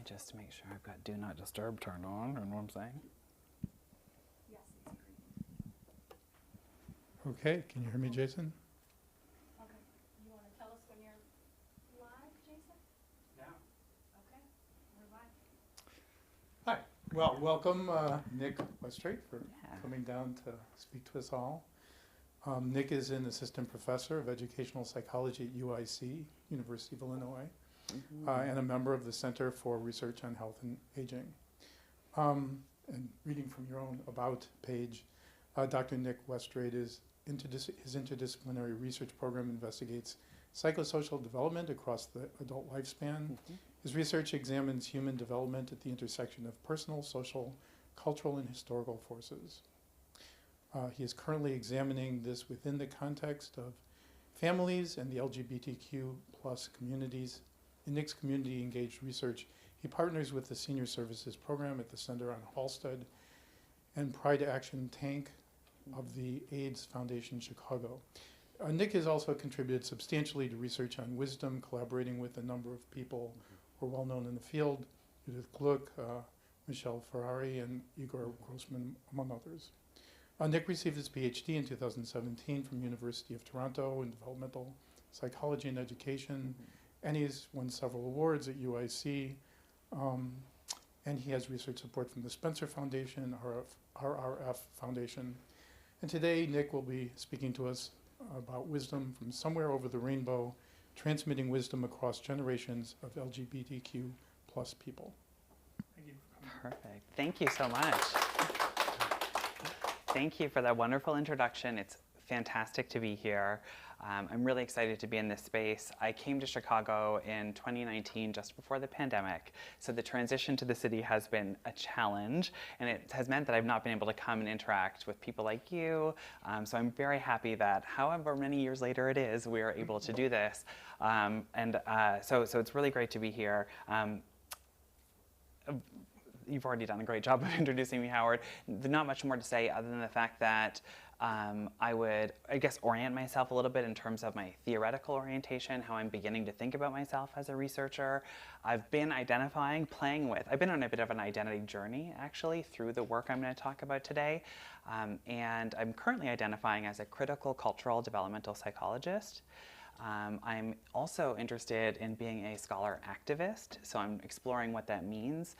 just make sure I've got Do Not Disturb turned on, you know what I'm saying? Yes, it's green. Okay, can you hear me, Jason? Okay. You want to tell us when you're live, Jason? Yeah. Okay, we're live. Hi. Well, welcome, Nic Weststrate, for Yeah. coming down to speak to us all. Nic is an assistant professor of educational psychology at UIC, University of Illinois, and a member of the Center for Research on Health and Aging. And reading from your own About page, Dr. Nic Weststrate his interdisciplinary research program investigates psychosocial development across the adult lifespan. His research examines human development at the intersection of personal, social, cultural, and historical forces. He is currently examining this within the context of families and the LGBTQ plus communities. In Nic's community engaged research, he partners with the Senior Services Program at the Center on Halsted and Pride Action Tank of the AIDS Foundation Chicago. Nic has also contributed substantially to research on wisdom, collaborating with a number of people who are well known in the field, Judith Gluck, Michelle Ferrari, and Igor Grossman, among others. Nic received his PhD in 2017 from University of Toronto in developmental psychology and education, and he's won several awards at UIC, and he has research support from the Spencer Foundation, RRF Foundation. And today, Nic will be speaking to us about wisdom from somewhere over the rainbow, transmitting wisdom across generations of LGBTQ plus people. Thank you for coming. Perfect. Thank you so much. Thank you for that wonderful introduction. It's fantastic to be here. I'm really excited to be in this space. I came to Chicago in 2019, just before the pandemic, so the transition to the city has been a challenge, and it has meant that I've not been able to come and interact with people like you. So I'm very happy that however many years later it is, we are able to do this. So it's really great to be here. You've already done a great job of introducing me, Howard. There's not much more to say other than the fact that I would, I guess, orient myself a little bit in terms of my theoretical orientation, how I'm beginning to think about myself as a researcher. I've been I've been on a bit of an identity journey, actually, through the work I'm going to talk about today. And I'm currently identifying as a critical cultural developmental psychologist. I'm also interested in being a scholar activist, so I'm exploring what that means.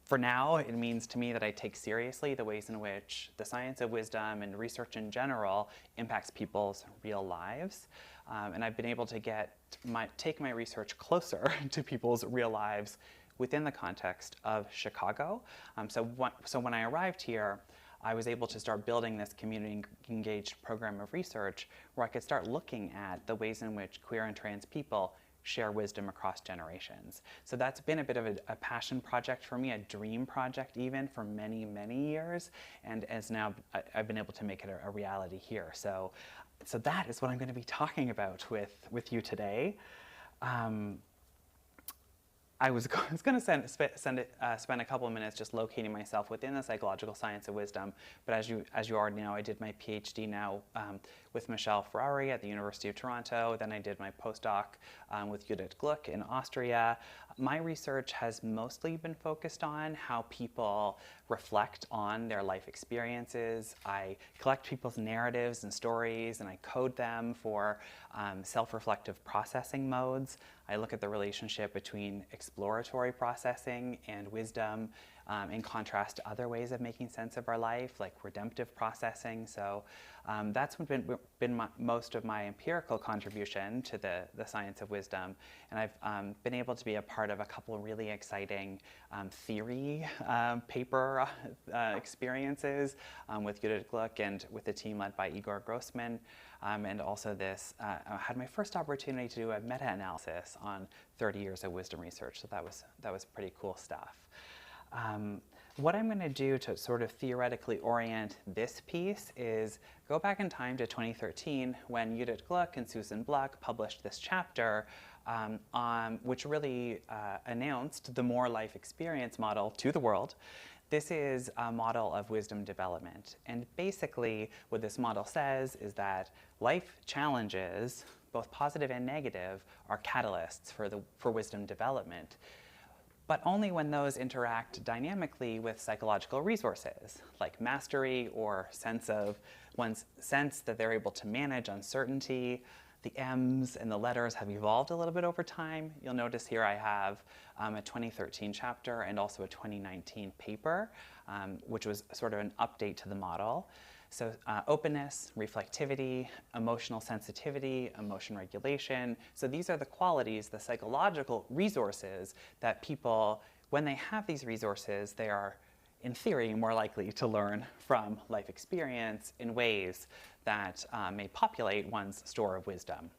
For now, it means to me that I take seriously the ways in which the science of wisdom and research in general impacts people's real lives. And I've been able to take my research closer to people's real lives within the context of Chicago. So when I arrived here, I was able to start building this community-engaged program of research where I could start looking at the ways in which queer and trans people share wisdom across generations. So that's been a bit of a passion project for me, a dream project even, for many, many years, and as now I've been able to make it a reality here. So that is what I'm going to be talking about with you today. I was going to spend a couple of minutes just locating myself within the psychological science of wisdom, but as you already know, I did my PhD now with Michelle Ferrari at the University of Toronto. Then I did my postdoc with Judith Gluck in Austria. My research has mostly been focused on how people reflect on their life experiences. I collect people's narratives and stories, and I code them for self-reflective processing modes. I look at the relationship between exploratory processing and wisdom in contrast to other ways of making sense of our life, like redemptive processing. So that's been most of my empirical contribution to the science of wisdom. And I've been able to be a part of a couple of really exciting theory paper experiences with Judith Gluck and with a team led by Igor Grossman. And also I had my first opportunity to do a meta-analysis on 30 years of wisdom research. So that was pretty cool stuff. What I'm going to do to sort of theoretically orient this piece is go back in time to 2013 when Judith Gluck and Susan Block published this chapter which really announced the More Life Experience model to the world. This is a model of wisdom development. And basically what this model says is that life challenges, both positive and negative, are catalysts for wisdom development. but only when those interact dynamically with psychological resources, like mastery or one's sense that they're able to manage uncertainty. The M's and the letters have evolved a little bit over time. You'll notice here I have a 2013 chapter and also a 2019 paper, which was sort of an update to the model. So openness, reflectivity, emotional sensitivity, emotion regulation. So these are the qualities, the psychological resources that people, when they have these resources, they are, in theory, more likely to learn from life experience in ways that may populate one's store of wisdom.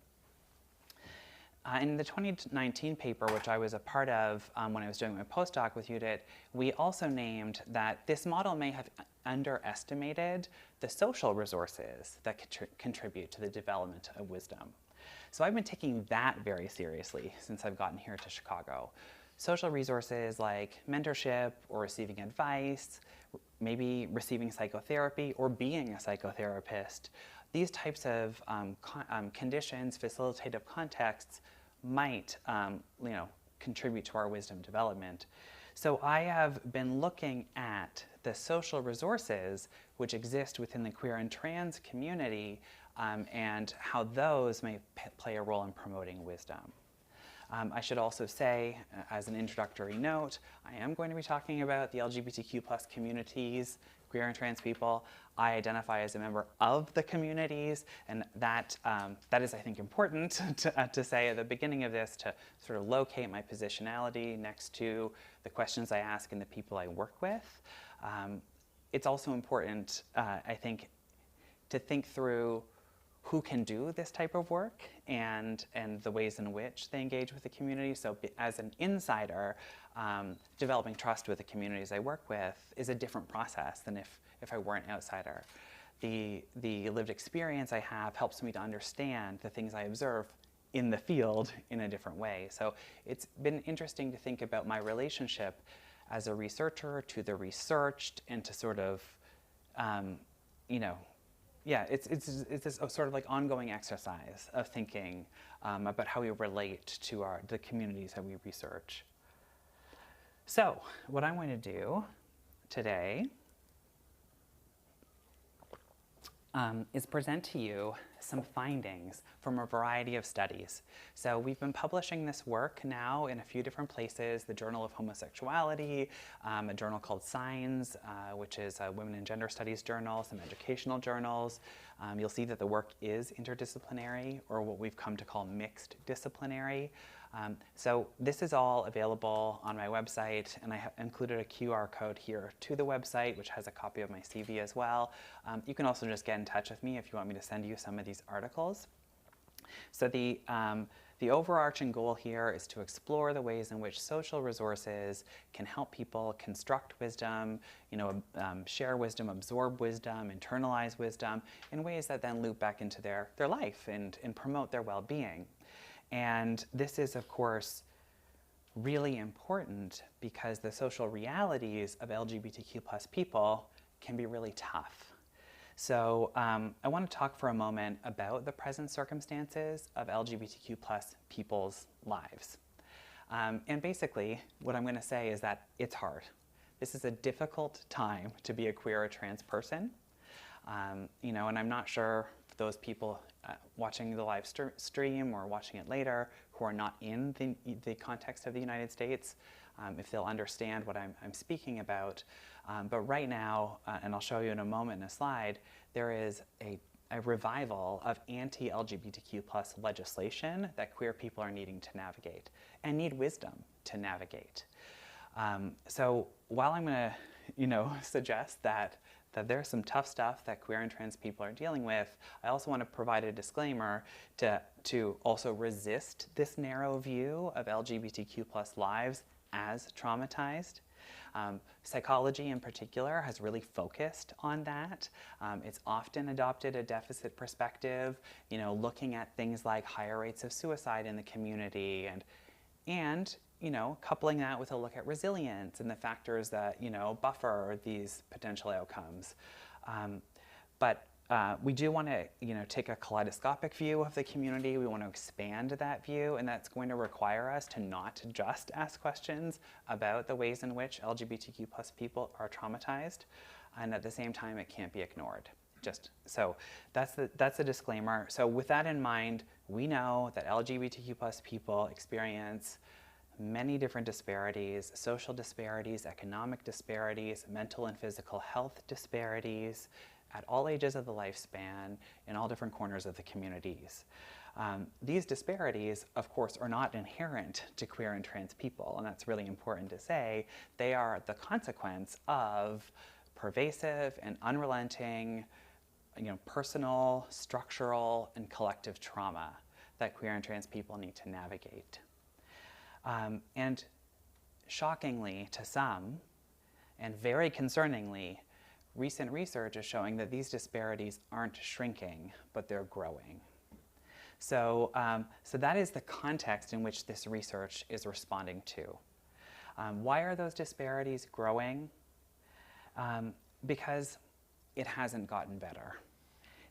In the 2019 paper, which I was a part of when I was doing my postdoc with Judith, we also named that this model may have underestimated the social resources that contribute to the development of wisdom. So I've been taking that very seriously since I've gotten here to Chicago. Social resources like mentorship or receiving advice, maybe receiving psychotherapy or being a psychotherapist. These types of conditions, facilitative contexts, might contribute to our wisdom development. So I have been looking at the social resources which exist within the queer and trans community and how those may play a role in promoting wisdom. I should also say, as an introductory note, I am going to be talking about the LGBTQ+ communities, queer and trans people. I identify as a member of the communities, and that is, I think, important to say at the beginning of this, to sort of locate my positionality next to the questions I ask and the people I work with. It's also important, I think, to think through who can do this type of work and the ways in which they engage with the community. So as an insider, developing trust with the communities I work with is a different process than if I were an outsider. The lived experience I have helps me to understand the things I observe in the field in a different way. So it's been interesting to think about my relationship as a researcher to the researched and to sort of, it's this sort of like ongoing exercise of thinking about how we relate to the communities that we research. So what I'm going to do today is present to you some findings from a variety of studies. So we've been publishing this work now in a few different places: the Journal of Homosexuality, a journal called Signs, which is a women and gender studies journal, some educational journals. You'll see that the work is interdisciplinary, or what we've come to call mixed disciplinary. So this is all available on my website, and I have included a QR code here to the website, which has a copy of my CV as well. You can also just get in touch with me if you want me to send you some of these articles. So the overarching goal here is to explore the ways in which social resources can help people construct wisdom, share wisdom, absorb wisdom, internalize wisdom in ways that then loop back into their life and promote their well-being. And this is, of course, really important because the social realities of LGBTQ+ people can be really tough. So I want to talk for a moment about the present circumstances of LGBTQ+ people's lives. And basically, what I'm going to say is that it's hard. This is a difficult time to be a queer or trans person. And I'm not sure if those people watching the live stream or watching it later who are not in the context of the United States, if they'll understand what I'm speaking about. But right now, and I'll show you in a moment in a slide, there is a revival of anti-LGBTQ+ legislation that queer people are needing to navigate and need wisdom to navigate. So while I'm going to suggest that there's some tough stuff that queer and trans people are dealing with, I also want to provide a disclaimer to also resist this narrow view of LGBTQ+ lives as traumatized. Psychology in particular has really focused on that. It's often adopted a deficit perspective, looking at things like higher rates of suicide in the community and coupling that with a look at resilience and the factors that, buffer these potential outcomes. But we do want to, take a kaleidoscopic view of the community. We want to expand that view, and that's going to require us to not just ask questions about the ways in which LGBTQ plus people are traumatized, and at the same time, it can't be ignored. So that's the disclaimer. So with that in mind, we know that LGBTQ plus people experience many different disparities: social disparities, economic disparities, mental and physical health disparities, at all ages of the lifespan, in all different corners of the communities. These disparities, of course, are not inherent to queer and trans people, and that's really important to say. They are the consequence of pervasive and unrelenting, personal, structural, and collective trauma that queer and trans people need to navigate. And shockingly to some, and very concerningly, recent research is showing that these disparities aren't shrinking, but they're growing. So that is the context in which this research is responding to. Why are those disparities growing? Because it hasn't gotten better.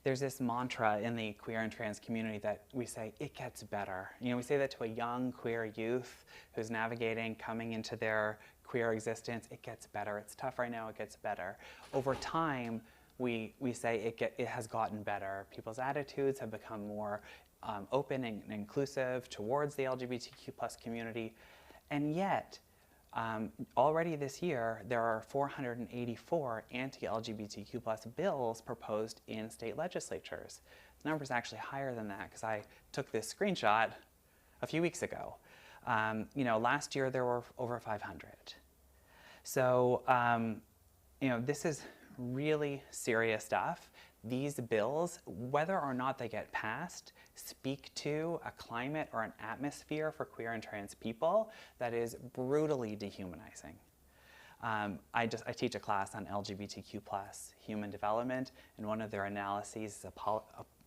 There's this mantra in the queer and trans community that we say, it gets better. We say that to a young queer youth who's navigating, coming into their queer existence. It gets better. It's tough right now, it gets better. Over time, we say it has gotten better. People's attitudes have become more open and inclusive towards the LGBTQ plus community. And yet, already this year, there are 484 anti-LGBTQ plus bills proposed in state legislatures. The number is actually higher than that because I took this screenshot a few weeks ago. Last year there were over 500. So, this is really serious stuff. These bills, whether or not they get passed, speak to a climate or an atmosphere for queer and trans people that is brutally dehumanizing. I teach a class on LGBTQ plus human development, and one of their analyses,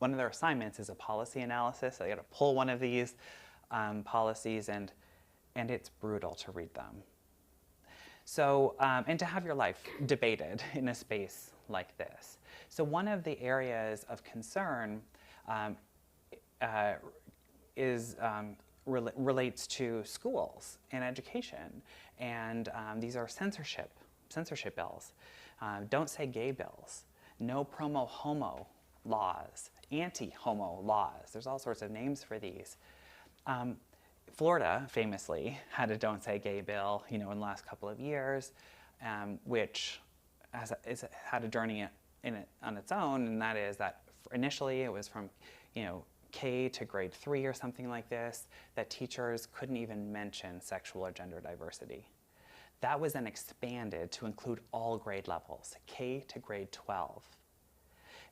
one of their assignments is a policy analysis. So you got to pull one of these policies, and it's brutal to read them. So, and to have your life debated in a space like this. So one of the areas of concern relates to schools and education, and these are censorship bills. Don't say gay bills, no promo homo laws, anti-homo laws. There's all sorts of names for these. Florida famously had a don't say gay bill, in the last couple of years, which had a journey on its own, and that is that initially it was from, K to grade 3 or something like this, that teachers couldn't even mention sexual or gender diversity. That was then expanded to include all grade levels, K to grade 12.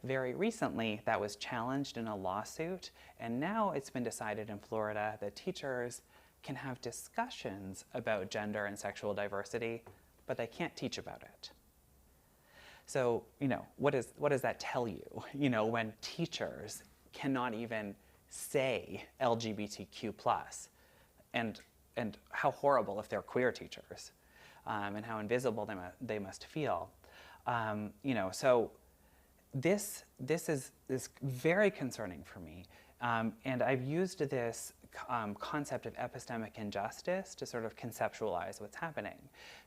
Very recently, that was challenged in a lawsuit, and now it's been decided in Florida that teachers can have discussions about gender and sexual diversity, but they can't teach about it. So, what does that tell you? When teachers cannot even say LGBTQ plus, and how horrible if they're queer teachers, and how invisible they must feel. So this is very concerning for me, and I've used this concept of epistemic injustice to sort of conceptualize what's happening.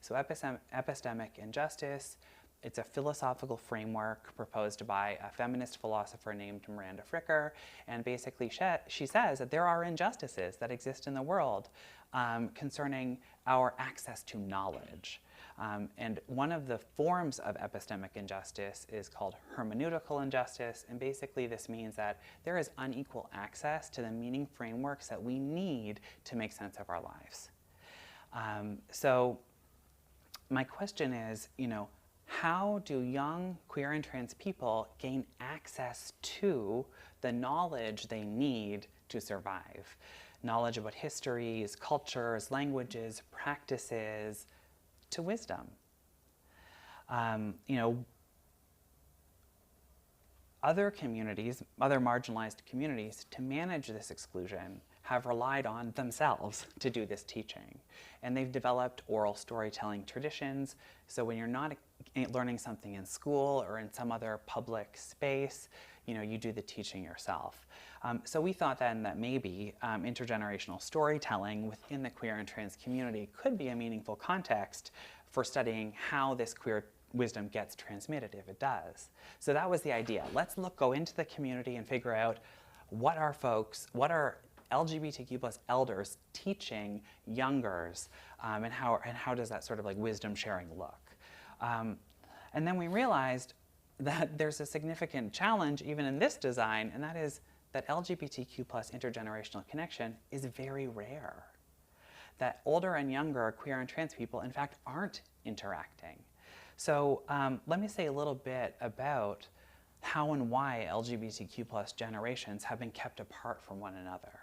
So epistemic injustice, it's a philosophical framework proposed by a feminist philosopher named Miranda Fricker, and basically she says that there are injustices that exist in the world concerning our access to knowledge. And one of the forms of epistemic injustice is called hermeneutical injustice, and basically this means that there is unequal access to the meaning frameworks that we need to make sense of our lives. So my question is, how do young queer and trans people gain access to the knowledge they need to survive? Knowledge about histories, cultures, languages, practices, to wisdom. Other communities, other marginalized communities, to manage this exclusion have relied on themselves to do this teaching. And they've developed oral storytelling traditions. So when you're not learning something in school or in some other public space, you do the teaching yourself. So we thought then that maybe intergenerational storytelling within the queer and trans community could be a meaningful context for studying how this queer wisdom gets transmitted, if it does. So that was the idea. Let's go into the community and figure out what are LGBTQ plus elders teaching youngers, and how does that sort of like wisdom sharing look? And then we realized that there's a significant challenge even in this design, and that is that LGBTQ plus intergenerational connection is very rare. That older and younger queer and trans people, in fact, aren't interacting. So let me say a little bit about how and why LGBTQ plus generations have been kept apart from one another.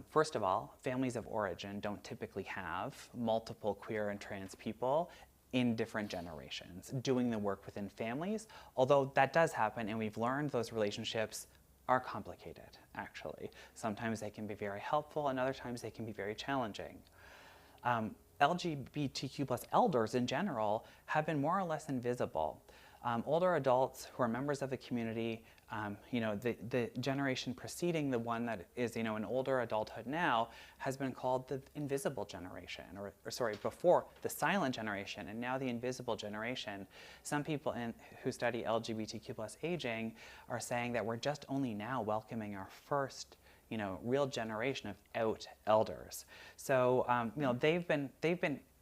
First of all, families of origin don't typically have multiple queer and trans people in different generations doing the work within families, although that does happen, and we've learned those relationships are complicated, actually. Sometimes they can be very helpful, and other times they can be very challenging. LGBTQ plus elders in general have been more or less invisible. Older adults who are members of the community, the generation preceding the one that is, an older adulthood now, has been called the invisible generation, before the silent generation, and now the invisible generation. Some people who study LGBTQ plus aging are saying that we're just only now welcoming our first real generation of out elders. So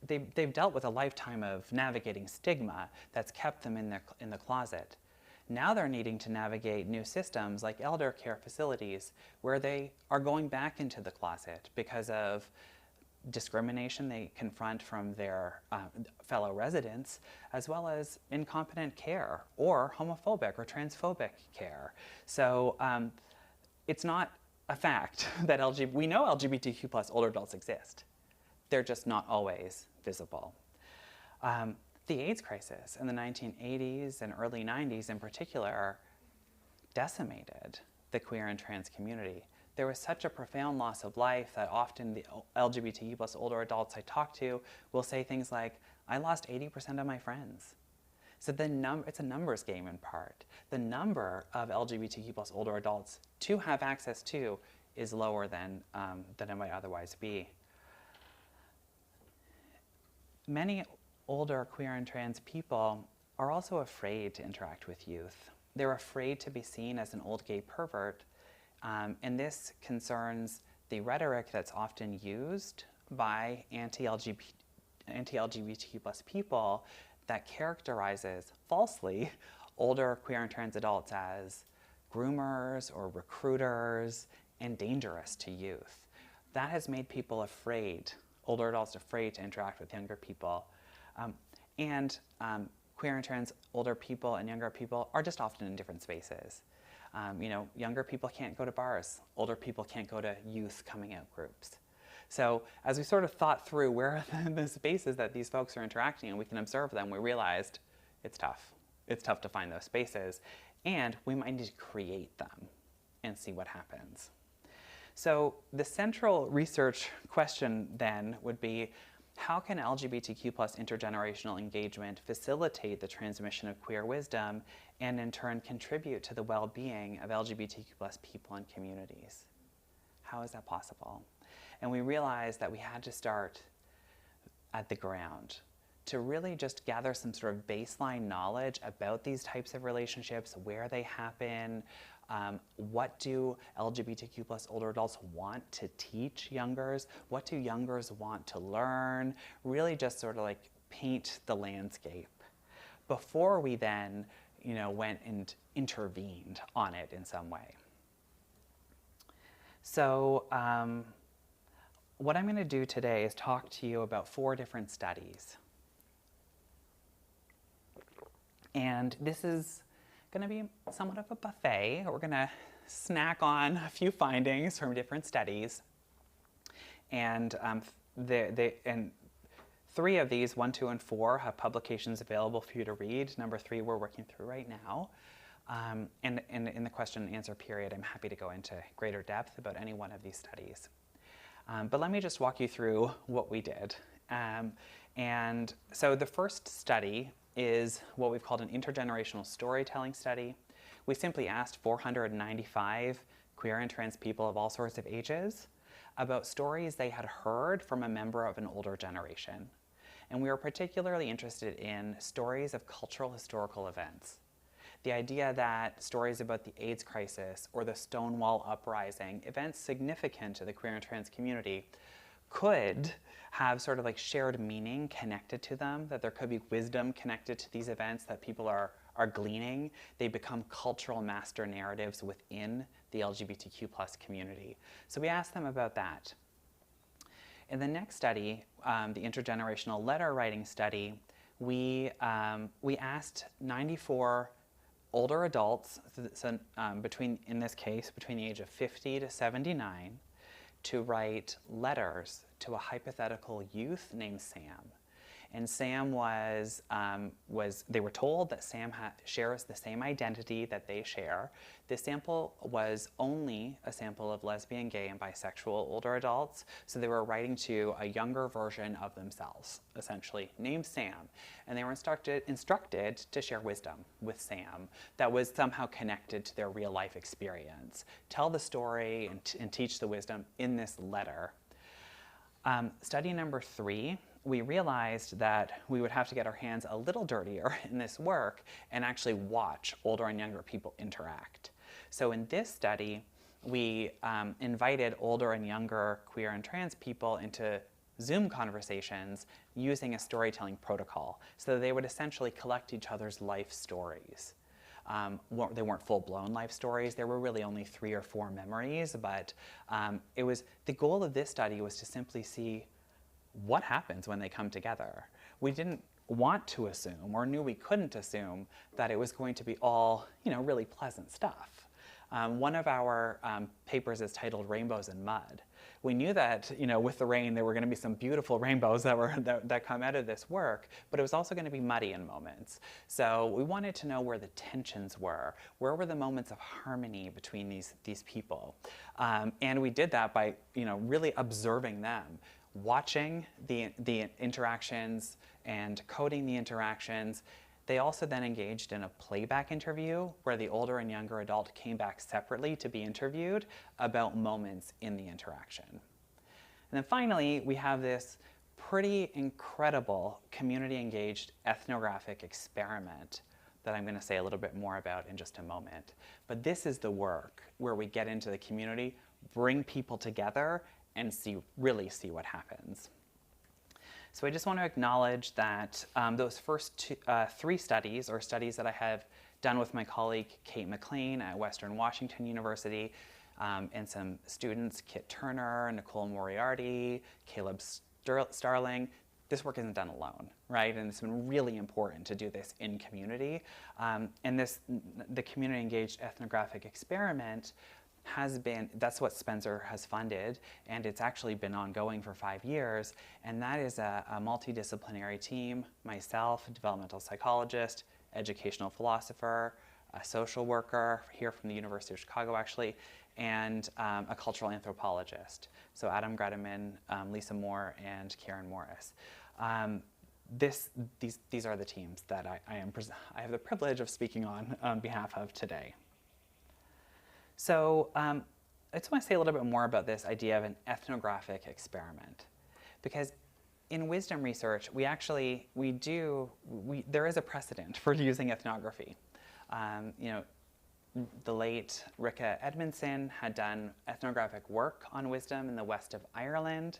they've dealt with a lifetime of navigating stigma that's kept them in the closet. Now they're needing to navigate new systems like elder care facilities, where they are going back into the closet because of discrimination they confront from their fellow residents, as well as incompetent care or homophobic or transphobic care. So it's not a fact that we know LGBTQ plus older adults exist. They're just not always visible. The AIDS crisis in the 1980s and early 90s in particular decimated the queer and trans community. There was such a profound loss of life that often the LGBTQ plus older adults I talk to will say things like, I lost 80% of my friends. So it's a numbers game in part. The number of LGBTQ plus older adults to have access to is lower than it might otherwise be. Many older queer and trans people are also afraid to interact with youth. They're afraid to be seen as an old gay pervert, and this concerns the rhetoric that's often used by anti-LGBTQ plus people that characterizes falsely older queer and trans adults as groomers or recruiters and dangerous to youth. That has made people afraid, older adults afraid to interact with younger people. Queer and trans older people and younger people are just often in different spaces. Younger people can't go to bars. Older people can't go to youth coming out groups. So as we sort of thought through where are the spaces that these folks are interacting and we can observe them, we realized it's tough. It's tough to find those spaces, and we might need to create them and see what happens. So the central research question then would be, how can LGBTQ plus intergenerational engagement facilitate the transmission of queer wisdom and in turn contribute to the well-being of LGBTQ plus people and communities? How is that possible? And we realized that we had to start at the ground to really just gather some sort of baseline knowledge about these types of relationships, where they happen, what do LGBTQ plus older adults want to teach youngers, what do youngers want to learn, really just sort of like paint the landscape before we then, went and intervened on it in some way. So what I'm going to do today is talk to you about 4 different studies. And this is going to be somewhat of a buffet. We're going to snack on a few findings from different studies. And 3 of these, 1, 2, and 4, have publications available for you to read. Number 3 we're working through right now. And in the question and answer period, I'm happy to go into greater depth about any one of these studies. But let me just walk you through what we did. And so the first study is what we've called an intergenerational storytelling study. We simply asked 495 queer and trans people of all sorts of ages about stories they had heard from a member of an older generation. And we were particularly interested in stories of cultural historical events. The idea that stories about the AIDS crisis or the Stonewall Uprising, events significant to the queer and trans community, could have sort of like shared meaning connected to them, that there could be wisdom connected to these events that people are gleaning. They become cultural master narratives within the LGBTQ+ community. So we asked them about that. In the next study, the intergenerational letter writing study, we asked 94 older adults, so in this case, between the age of 50 to 79, to write letters to a hypothetical youth named Sam. And Sam they were told that Sam shares the same identity that they share. This sample was only a sample of lesbian, gay, and bisexual older adults, so they were writing to a younger version of themselves, essentially, named Sam. And they were instructed to share wisdom with Sam that was somehow connected to their real life experience. Tell the story and teach the wisdom in this letter. Study number 3, we realized that we would have to get our hands a little dirtier in this work and actually watch older and younger people interact. So in this study, we invited older and younger queer and trans people into Zoom conversations using a storytelling protocol, so that they would essentially collect each other's life stories. They weren't full-blown life stories. There were really only 3 or 4 memories, but the goal of this study was to simply see what happens when they come together. We didn't want to assume, or knew we couldn't assume, that it was going to be all, really pleasant stuff. One of our papers is titled Rainbows in Mud. We knew that, with the rain, there were going to be some beautiful rainbows that come out of this work, but it was also going to be muddy in moments. So we wanted to know where the tensions were. Where were the moments of harmony between these people? And we did that by, really observing them, watching the interactions and coding the interactions. They also then engaged in a playback interview where the older and younger adult came back separately to be interviewed about moments in the interaction. And then finally, we have this pretty incredible community-engaged ethnographic experiment that I'm going to say a little bit more about in just a moment. But this is the work where we get into the community, bring people together, and really see what happens. So I just want to acknowledge that those first 3 studies, or studies that I have done with my colleague Kate McLean at Western Washington University, and some students, Kit Turner, Nicole Moriarty, Caleb Starling, this work isn't done alone, right? And it's been really important to do this in community. And the community-engaged ethnographic experiment that's what Spencer has funded, and it's actually been ongoing for 5 years, and that is a multidisciplinary team, myself, a developmental psychologist, educational philosopher, a social worker here from the University of Chicago actually, and a cultural anthropologist. So Adam Gredeman, Lisa Moore, and Karen Morris. These are the teams that I have the privilege of speaking on behalf of today. So I just want to say a little bit more about this idea of an ethnographic experiment, because in wisdom research, there is a precedent for using ethnography. The late Rika Edmondson had done ethnographic work on wisdom in the west of Ireland.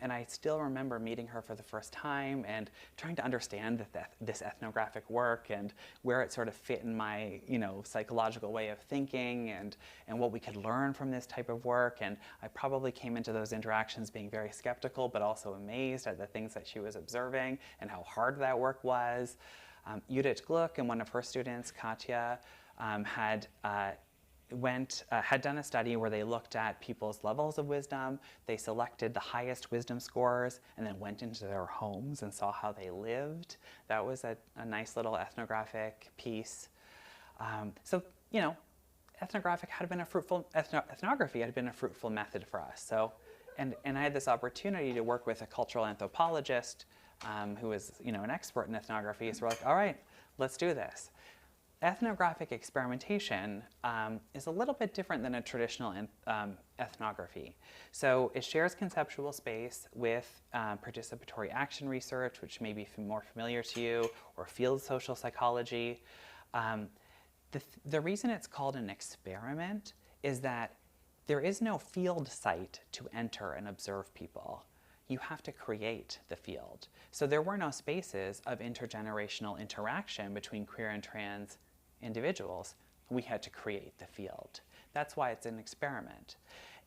And I still remember meeting her for the first time and trying to understand this ethnographic work and where it sort of fit in my, psychological way of thinking and what we could learn from this type of work. And I probably came into those interactions being very skeptical, but also amazed at the things that she was observing and how hard that work was. Judith Gluck and one of her students, Katja, had done a study where they looked at people's levels of wisdom. They selected the highest wisdom scores and then went into their homes and saw how they lived. That was a nice little ethnographic piece. So, ethnography had been a fruitful method for us. So, and I had this opportunity to work with a cultural anthropologist who was, an expert in ethnography. So we're like, all right, let's do this. Ethnographic experimentation is a little bit different than a traditional ethnography. So it shares conceptual space with participatory action research, which may be more familiar to you, or field social psychology. The reason it's called an experiment is that there is no field site to enter and observe people. You have to create the field. So there were no spaces of intergenerational interaction between queer and trans individuals. We had to create the field. That's why it's an experiment.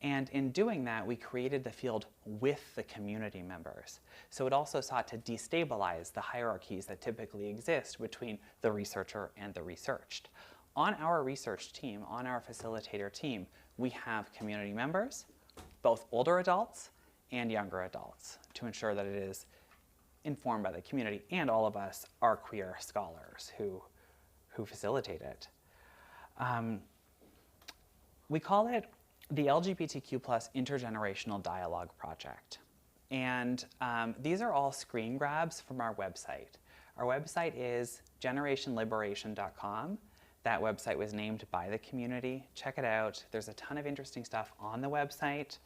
And in doing that, we created the field with the community members. So it also sought to destabilize the hierarchies that typically exist between the researcher and the researched. On our research team, on our facilitator team, we have community members, both older adults and younger adults, to ensure that it is informed by the community, and all of us are queer scholars who facilitate it. We call it the LGBTQ+ Intergenerational Dialogue Project. And these are all screen grabs from our website. Our website is generationliberation.com. That website was named by the community. Check it out. There's a ton of interesting stuff on the website.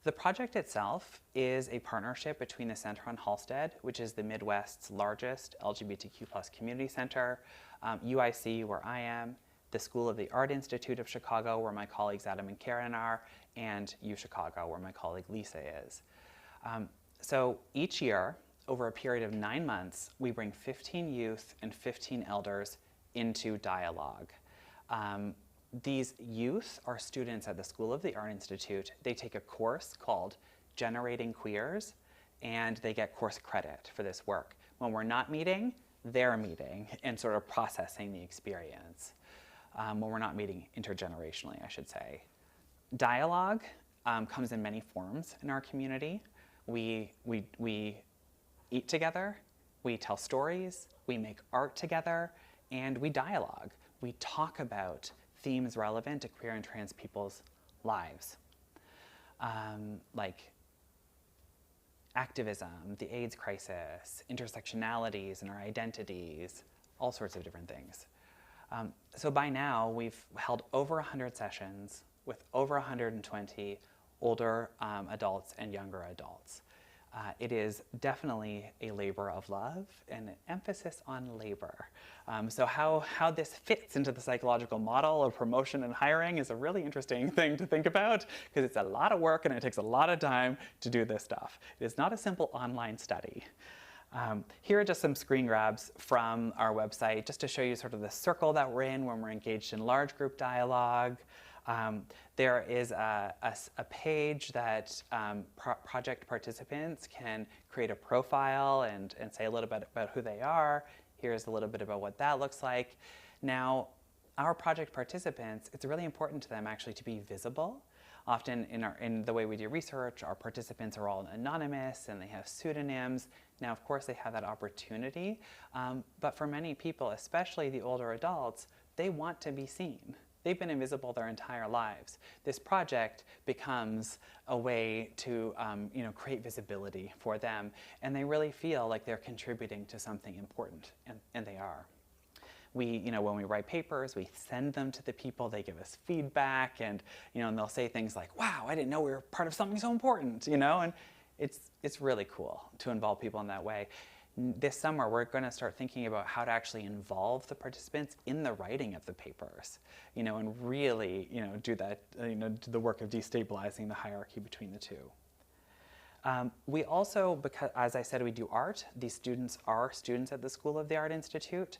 The project itself is a partnership between the Center on Halsted, which is the Midwest's largest LGBTQ+ community center, UIC, where I am, the School of the Art Institute of Chicago, where my colleagues Adam and Karen are, and UChicago, where my colleague Lisa is. So each year, over a period of 9 months, we bring 15 youth and 15 elders into dialogue. These youth are students at the School of the Art Institute. They take a course called Generating Queers, and they get course credit for this work. When we're not meeting, they're meeting and sort of processing the experience. When we're not meeting intergenerationally, I should say. Dialogue comes in many forms in our community. We eat together, we tell stories, we make art together, and we dialogue. We talk about themes relevant to queer and trans people's lives, like activism, the AIDS crisis, intersectionalities and our identities, all sorts of different things. So by now, we've held over 100 sessions with over 120 older adults and younger adults. It is definitely a labor of love and an emphasis on labor. So how this fits into the psychological model of promotion and hiring is a really interesting thing to think about, because it's a lot of work and it takes a lot of time to do this stuff. It is not a simple online study. Here are just some screen grabs from our website, just to show you sort of the circle that we're in when we're engaged in large group dialogue. There is a page that project participants can create a profile and say a little bit about who they are. Here's a little bit about what that looks like. Now, our project participants, it's really important to them actually to be visible. Often in the way we do research, our participants are all anonymous and they have pseudonyms. Now, of course, they have that opportunity, but for many people, especially the older adults, they want to be seen. They've been invisible their entire lives. This project becomes a way to create visibility for them, and they really feel like they're contributing to something important, and they are. When we write papers, we send them to the people, they give us feedback, and they'll say things like, wow, I didn't know we were part of something so important, and it's really cool to involve people in that way. This summer, we're going to start thinking about how to actually involve the participants in the writing of the papers, and really, do that, do the work of destabilizing the hierarchy between the two. We also, because as I said, we do art. These students are students at the School of the Art Institute.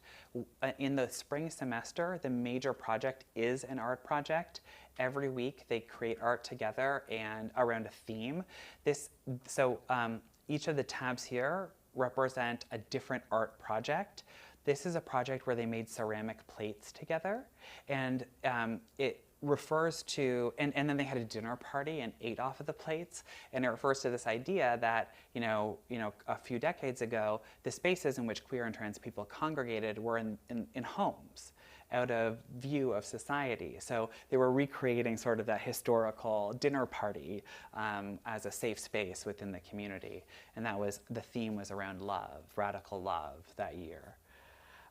In the spring semester, the major project is an art project. Every week, they create art together and around a theme. Each of the tabs here represent a different art project. This is a project where they made ceramic plates together, and it refers to, and then they had a dinner party and ate off of the plates, and it refers to this idea that, a few decades ago, the spaces in which queer and trans people congregated were in homes. out of view of society. So they were recreating sort of that historical dinner party as a safe space within the community. And that was, the theme was around love, radical love that year.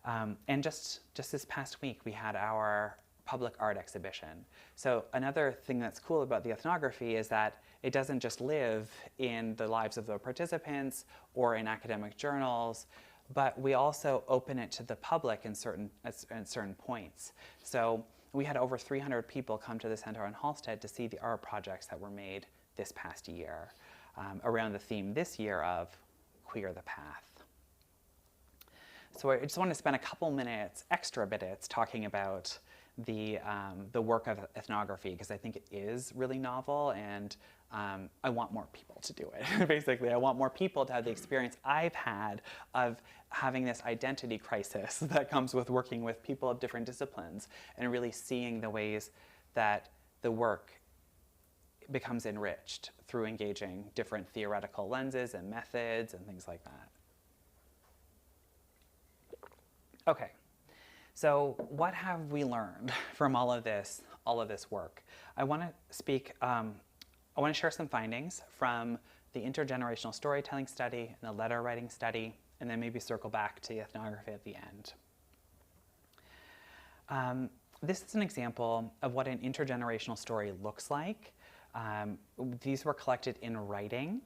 And just this past week, we had our public art exhibition. So another thing that's cool about the ethnography is that it doesn't just live in the lives of the participants or in academic journals, but we also open it to the public at certain points. So we had over 300 people come to the Center on Halsted to see the art projects that were made this past year around the theme this year of Queer the Path. So I just want to spend a couple minutes, extra minutes, talking about the work of ethnography, because I think it is really novel, and I want more people to do it. Basically, I want more people to have the experience I've had of having this identity crisis that comes with working with people of different disciplines and really seeing the ways that the work becomes enriched through engaging different theoretical lenses and methods and things like that. Okay, so what have we learned from all of this work? I want to share some findings from the intergenerational storytelling study and the letter writing study, and then maybe circle back to ethnography at the end. This is an example of what an intergenerational story looks like. These were collected in writing.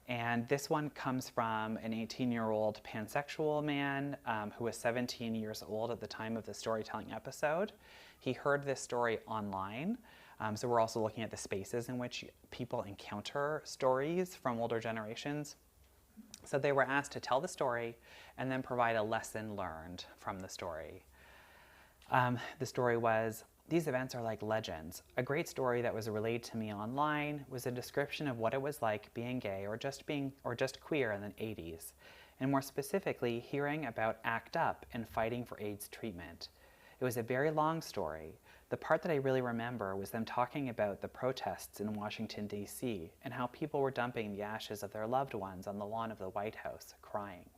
And this one comes from an 18-year-old pansexual man who was 17 years old at the time of the storytelling episode. He heard this story online. So we're also looking at the spaces in which people encounter stories from older generations. So they were asked to tell the story and then provide a lesson learned from the story. The story was, "These events are like legends. A great story that was relayed to me online was a description of what it was like being gay or just queer in the 80s, and more specifically, hearing about ACT UP and fighting for AIDS treatment. It was a very long story. The part that I really remember was them talking about the protests in Washington, D.C., and how people were dumping the ashes of their loved ones on the lawn of the White House, crying.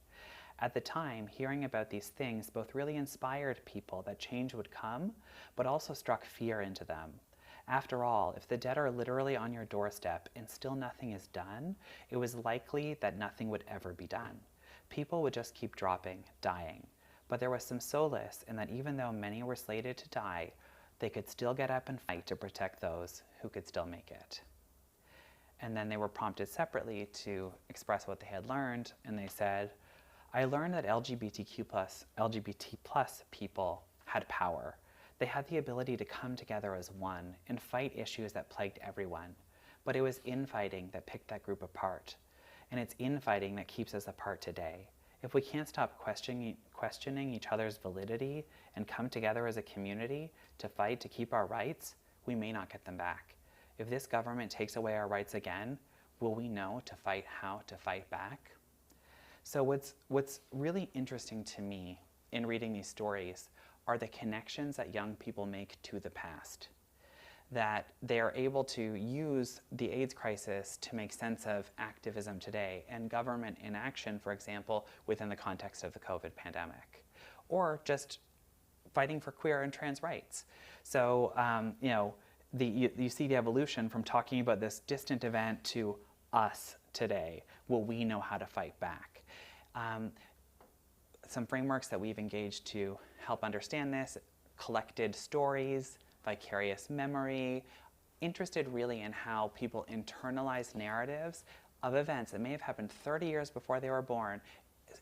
At the time, hearing about these things both really inspired people that change would come, but also struck fear into them. After all, if the dead are literally on your doorstep and still nothing is done, it was likely that nothing would ever be done. People would just keep dropping, dying. But there was some solace in that even though many were slated to die, they could still get up and fight to protect those who could still make it." And then they were prompted separately to express what they had learned, and they said, "I learned that LGBT plus people had power. They had the ability to come together as one and fight issues that plagued everyone. But it was infighting that picked that group apart. And it's infighting that keeps us apart today. If we can't stop questioning each other's validity and come together as a community to fight to keep our rights, we may not get them back. If this government takes away our rights again, will we know how to fight back?" So what's really interesting to me in reading these stories are the connections that young people make to the past. That they are able to use the AIDS crisis to make sense of activism today and government inaction, for example, within the context of the COVID pandemic, or just fighting for queer and trans rights. So, you see the evolution from talking about this distant event to us today. Will we know how to fight back? Some frameworks that we've engaged to help understand this: collected stories, vicarious memory, interested really in how people internalize narratives of events that may have happened 30 years before they were born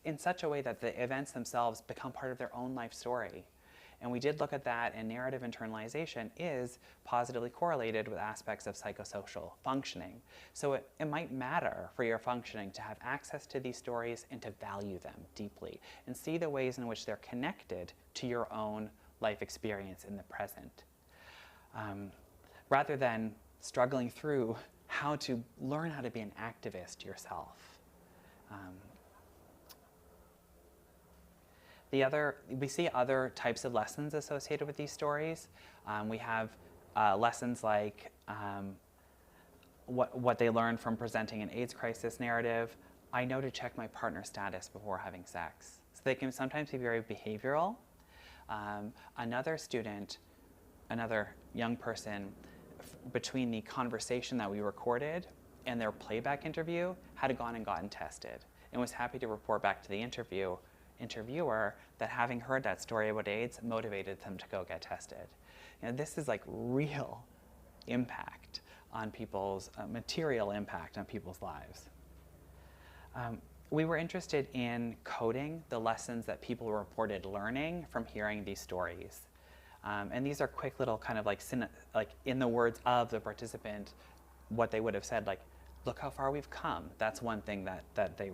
in such a way that the events themselves become part of their own life story. And we did look at that, and narrative internalization is positively correlated with aspects of psychosocial functioning. So it might matter for your functioning to have access to these stories and to value them deeply and see the ways in which they're connected to your own life experience in the present. Rather than struggling through how to learn how to be an activist yourself. We see other types of lessons associated with these stories. We have lessons like what they learned from presenting an AIDS crisis narrative. I know to check my partner's status before having sex. So they can sometimes be very behavioral, Another student, another young person, between the conversation that we recorded and their playback interview, had gone and gotten tested and was happy to report back to the interviewer that having heard that story about AIDS motivated them to go get tested. You know, this is like real impact on people's, material impact on people's lives. We were interested in coding the lessons that people reported learning from hearing these stories. And these are quick little kind of like in the words of the participant, what they would have said, like, look how far we've come. That's one thing that they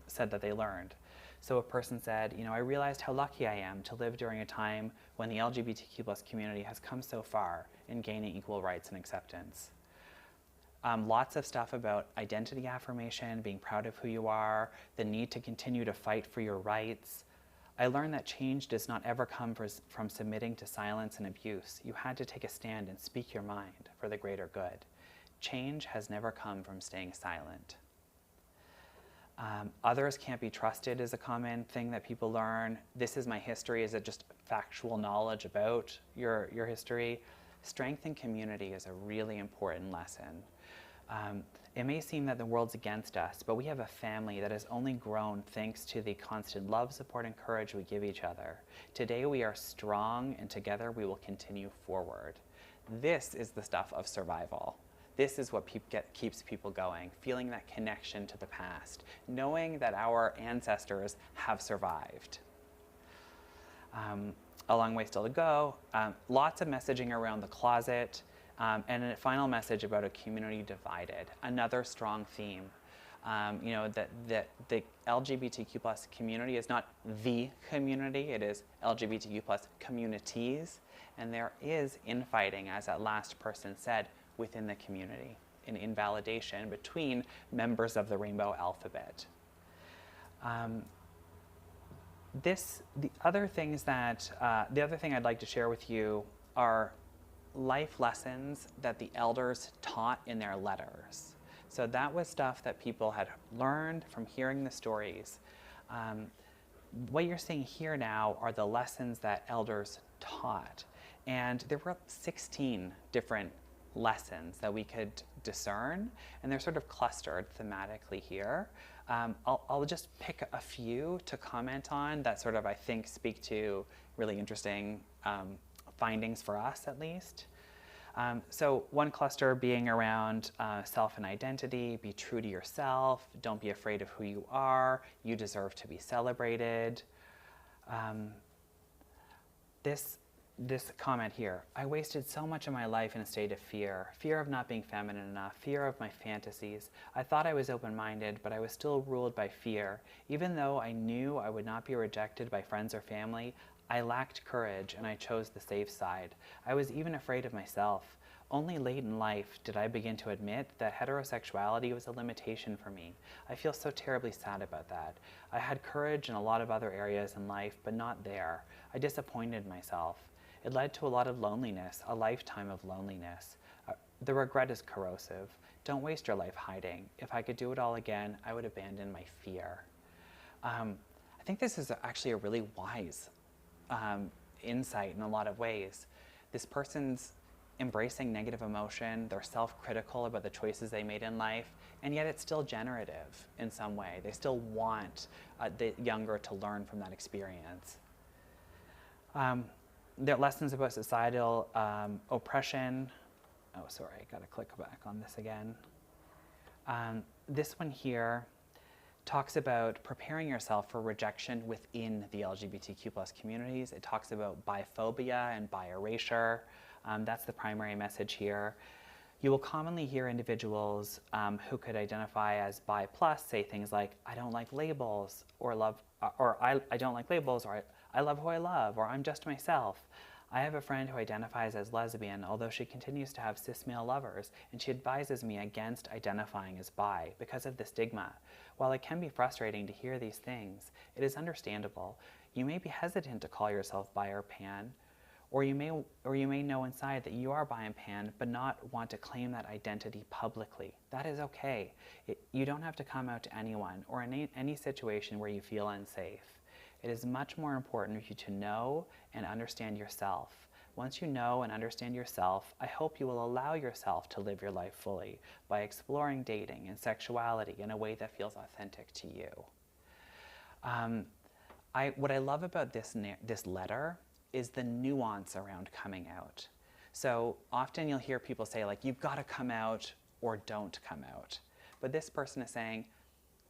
said that they learned. So a person said, you know, I realized how lucky I am to live during a time when the LGBTQ+ community has come so far in gaining equal rights and acceptance. Lots of stuff about identity affirmation, being proud of who you are, the need to continue to fight for your rights. I learned that change does not ever come from submitting to silence and abuse. You had to take a stand and speak your mind for the greater good. Change has never come from staying silent. Others can't be trusted is a common thing that people learn. This is my history. Is it just factual knowledge about your history? Strength in community is a really important lesson. It may seem that the world's against us, but we have a family that has only grown thanks to the constant love, support, and courage we give each other. Today we are strong, and together we will continue forward. This is the stuff of survival. This is what keeps people going, feeling that connection to the past, knowing that our ancestors have survived. A long way still to go. Lots of messaging around the closet, and a final message about a community divided. Another strong theme. You know, that the LGBTQ+ community is not the community, it is LGBTQ+ communities, and there is infighting, as that last person said, within the community, an invalidation between members of the rainbow alphabet. The other thing I'd like to share with you are life lessons that the elders taught in their letters. So that was stuff that people had learned from hearing the stories. What you're seeing here now are the lessons that elders taught. And there were 16 different lessons that we could discern, and they're sort of clustered thematically here. I'll just pick a few to comment on that sort of, I think, speak to really interesting findings for us, at least. So one cluster being around self and identity, be true to yourself, don't be afraid of who you are, you deserve to be celebrated. This comment here, I wasted so much of my life in a state of fear of not being feminine enough, fear of my fantasies. I thought I was open-minded, but I was still ruled by fear. Even though I knew I would not be rejected by friends or family, I lacked courage and I chose the safe side. I was even afraid of myself. Only late in life did I begin to admit that heterosexuality was a limitation for me. I feel so terribly sad about that. I had courage in a lot of other areas in life, but not there. I disappointed myself. It led to a lot of loneliness, a lifetime of loneliness. The regret is corrosive. Don't waste your life hiding. If I could do it all again, I would abandon my fear. I think this is actually a really wise insight in a lot of ways. This person's embracing negative emotion, they're self-critical about the choices they made in life, and yet it's still generative in some way. They still want the younger to learn from that experience. There are lessons about societal oppression. Oh, sorry, I gotta click back on this again. This one here talks about preparing yourself for rejection within the LGBTQ+ communities. It talks about biphobia and bi-erasure. That's the primary message here. You will commonly hear individuals who could identify as bi+ say things like, I don't like labels, or I don't like labels, or I love who I love, or I'm just myself. I have a friend who identifies as lesbian, although she continues to have cis male lovers, and she advises me against identifying as bi because of the stigma. While it can be frustrating to hear these things, it is understandable. You may be hesitant to call yourself bi or pan, or you may know inside that you are bi and pan, but not want to claim that identity publicly. That is okay. You don't have to come out to anyone or in any situation where you feel unsafe. It is much more important for you to know and understand yourself. Once you know and understand yourself, I hope you will allow yourself to live your life fully by exploring dating and sexuality in a way that feels authentic to you. What I love about this letter is the nuance around coming out. So often you'll hear people say, like, you've got to come out or don't come out. But this person is saying,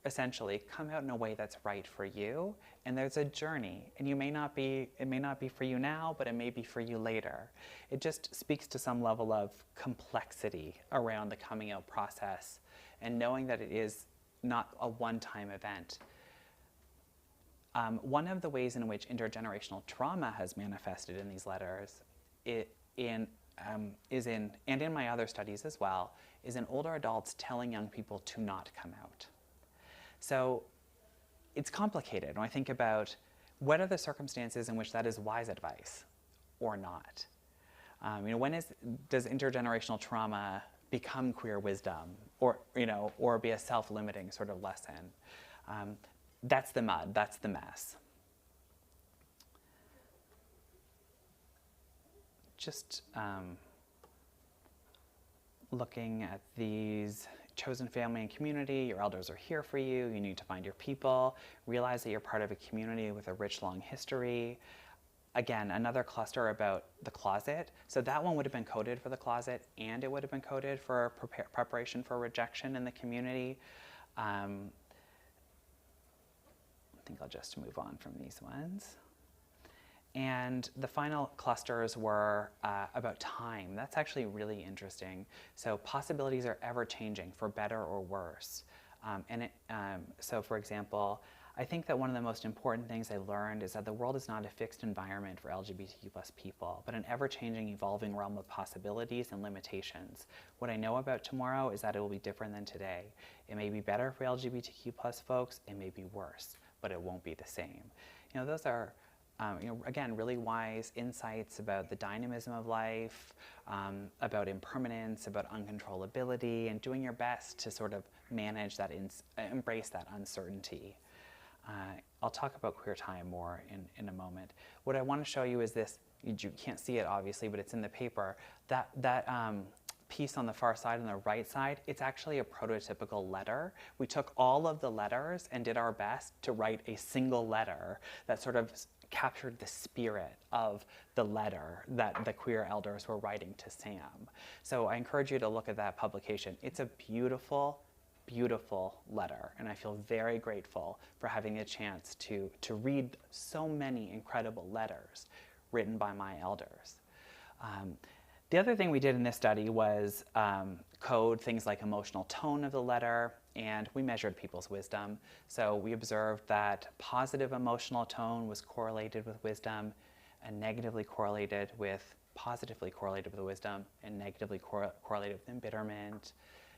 essentially, come out in a way that's right for you, and there's a journey, and it may not be for you now, but it may be for you later. It just speaks to some level of complexity around the coming out process, and knowing that it is not a one-time event. One of the ways in which intergenerational trauma has manifested in these letters, and in my other studies as well, is in older adults telling young people to not come out. So it's complicated when I think about what are the circumstances in which that is wise advice or not. When does intergenerational trauma become queer wisdom, or be a self-limiting sort of lesson? That's the mud, that's the mess. Just looking at these chosen family and community, your elders are here for you, you need to find your people, realize that you're part of a community with a rich, long history. Again, another cluster about the closet. So that one would have been coded for the closet, and it would have been coded for preparation for rejection in the community. I think I'll just move on from these ones. And the final clusters were about time. That's actually really interesting. So possibilities are ever changing for better or worse. So for example, I think that one of the most important things I learned is that the world is not a fixed environment for LGBTQ+ people, but an ever-changing, evolving realm of possibilities and limitations. What I know about tomorrow is that it will be different than today. It may be better for LGBTQ+ folks, it may be worse, but it won't be the same. Those are again, really wise insights about the dynamism of life, about impermanence, about uncontrollability, and doing your best to sort of manage that, embrace that uncertainty. I'll talk about queer time more in a moment. What I want to show you is this. You can't see it, obviously, but it's in the paper. That piece on the far side, on the right side, it's actually a prototypical letter. We took all of the letters and did our best to write a single letter that sort of captured the spirit of the letter that the queer elders were writing to Sam. So I encourage you to look at that publication. It's a beautiful, beautiful letter, and I feel very grateful for having a chance to read so many incredible letters written by my elders. The other thing we did in this study was code things like emotional tone of the letter, and we measured people's wisdom. So we observed that positive emotional tone was correlated with wisdom, and positively correlated with wisdom, and negatively correlated with embitterment.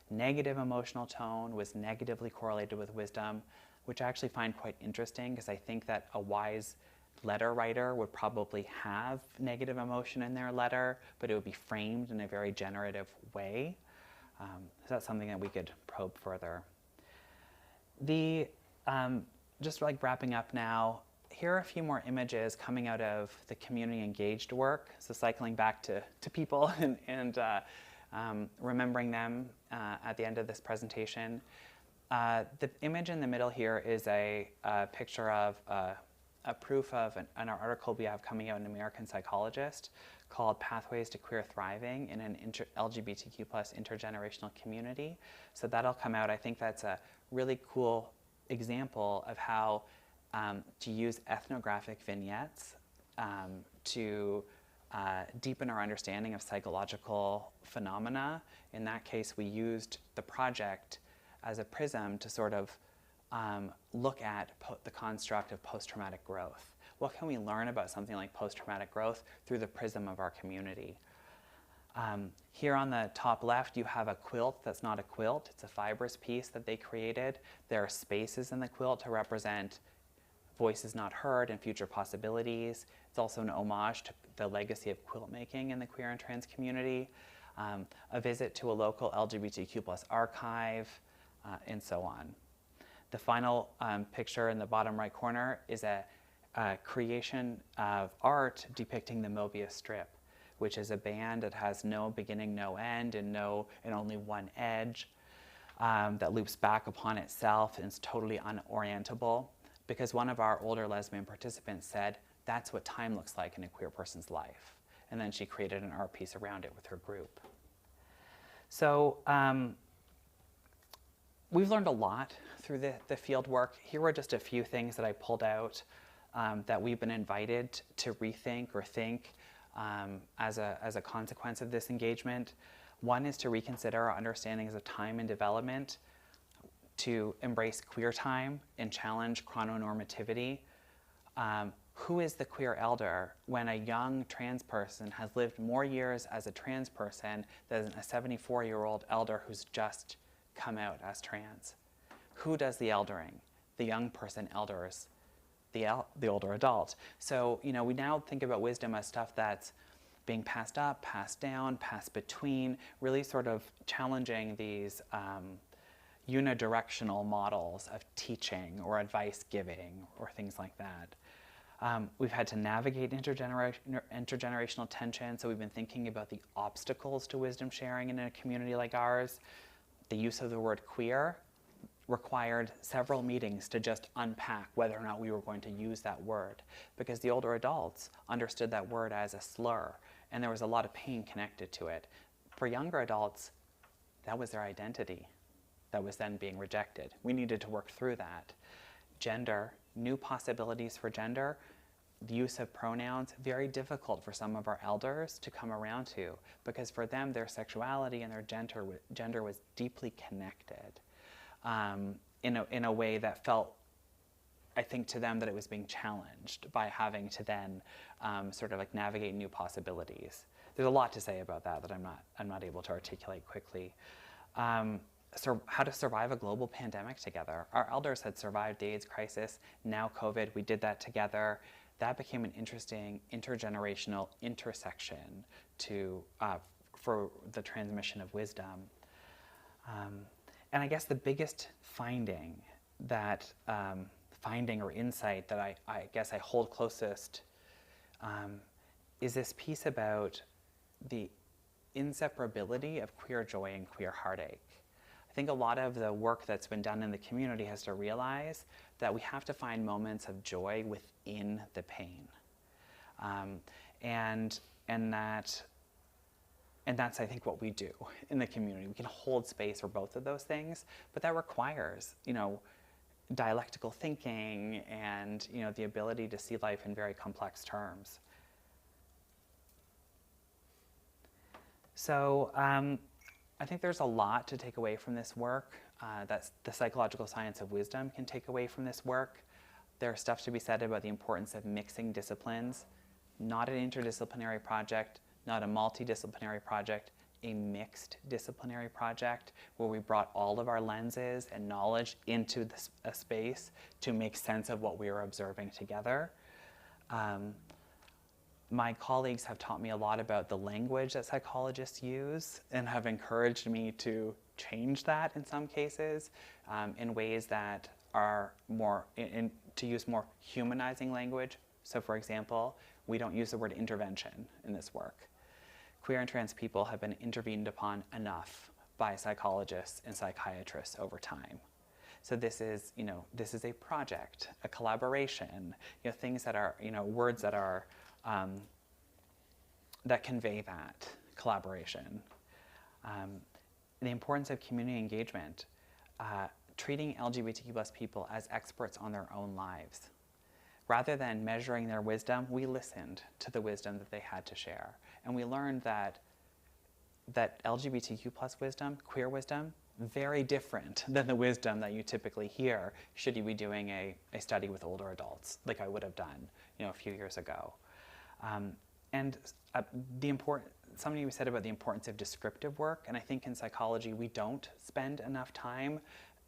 Negative emotional tone was negatively correlated with wisdom, which I actually find quite interesting, because I think that a wise letter writer would probably have negative emotion in their letter, but it would be framed in a very generative way. So that's something that we could probe further. Just like wrapping up now, here are a few more images coming out of the community engaged work. So cycling back to people and remembering them at the end of this presentation. The image in the middle here is a picture of a proof of an article we have coming out in American Psychologist called Pathways to Queer Thriving in an LGBTQ+ intergenerational community. So that'll come out. I think that's a really cool example of how to use ethnographic vignettes to deepen our understanding of psychological phenomena. In that case, we used the project as a prism to sort of look at the construct of post-traumatic growth. What can we learn about something like post-traumatic growth through the prism of our community? Here on the top left, you have a quilt that's not a quilt. It's a fibrous piece that they created. There are spaces in the quilt to represent voices not heard and future possibilities. It's also an homage to the legacy of quilt making in the queer and trans community. A visit to a local LGBTQ+ archive, and so on. The final picture in the bottom right corner is a creation of art depicting the Mobius strip, which is a band that has no beginning, no end, and only one edge, that loops back upon itself and is totally unorientable. Because one of our older lesbian participants said, that's what time looks like in a queer person's life. And then she created an art piece around it with her group. So we've learned a lot through the field work. Here are just a few things that I pulled out that we've been invited to rethink or think as a consequence of this engagement. One is to reconsider our understandings of time and development, to embrace queer time and challenge chrononormativity. Who is the queer elder when a young trans person has lived more years as a trans person than a 74-year-old elder who's just come out as trans? Who does the eldering? The young person elders the older adult. So, we now think about wisdom as stuff that's being passed up, passed down, passed between, really sort of challenging these unidirectional models of teaching or advice giving or things like that. We've had to navigate intergenerational tension, so we've been thinking about the obstacles to wisdom sharing in a community like ours. The use of the word queer required several meetings to just unpack whether or not we were going to use that word, because the older adults understood that word as a slur, and there was a lot of pain connected to it. For younger adults, that was their identity that was then being rejected. We needed to work through that. Gender, new possibilities for gender, the use of pronouns, very difficult for some of our elders to come around to, because for them, their sexuality and their gender was deeply connected in a way that felt, I think, to them that it was being challenged by having to then sort of like navigate new possibilities. There's a lot to say about that I'm not able to articulate quickly. So how to survive a global pandemic together. Our elders had survived the AIDS crisis, now COVID, we did that together. That became an interesting intergenerational intersection for the transmission of wisdom. And I guess the biggest finding or insight that I guess I hold closest is this piece about the inseparability of queer joy and queer heartache. I think a lot of the work that's been done in the community has to realize that we have to find moments of joy within the pain. And that's, I think, what we do in the community. We can hold space for both of those things, but that requires, dialectical thinking and, the ability to see life in very complex terms. So I think there's a lot to take away from this work that the psychological science of wisdom can take away from this work. There's stuff to be said about the importance of mixing disciplines, not an interdisciplinary project, not a multidisciplinary project, a mixed disciplinary project where we brought all of our lenses and knowledge into a space to make sense of what we were observing together. My colleagues have taught me a lot about the language that psychologists use and have encouraged me to change that in some cases in ways that are more, to use more humanizing language. So for example, we don't use the word intervention in this work. Queer and trans people have been intervened upon enough by psychologists and psychiatrists over time. So this is a project, a collaboration, things that are, words that are, that convey that collaboration. The importance of community engagement, treating LGBTQ+ people as experts on their own lives. Rather than measuring their wisdom, we listened to the wisdom that they had to share. And we learned that LGBTQ+ wisdom, queer wisdom, very different than the wisdom that you typically hear should you be doing a study with older adults, like I would have done a few years ago. Something you said about the importance of descriptive work, and I think in psychology we don't spend enough time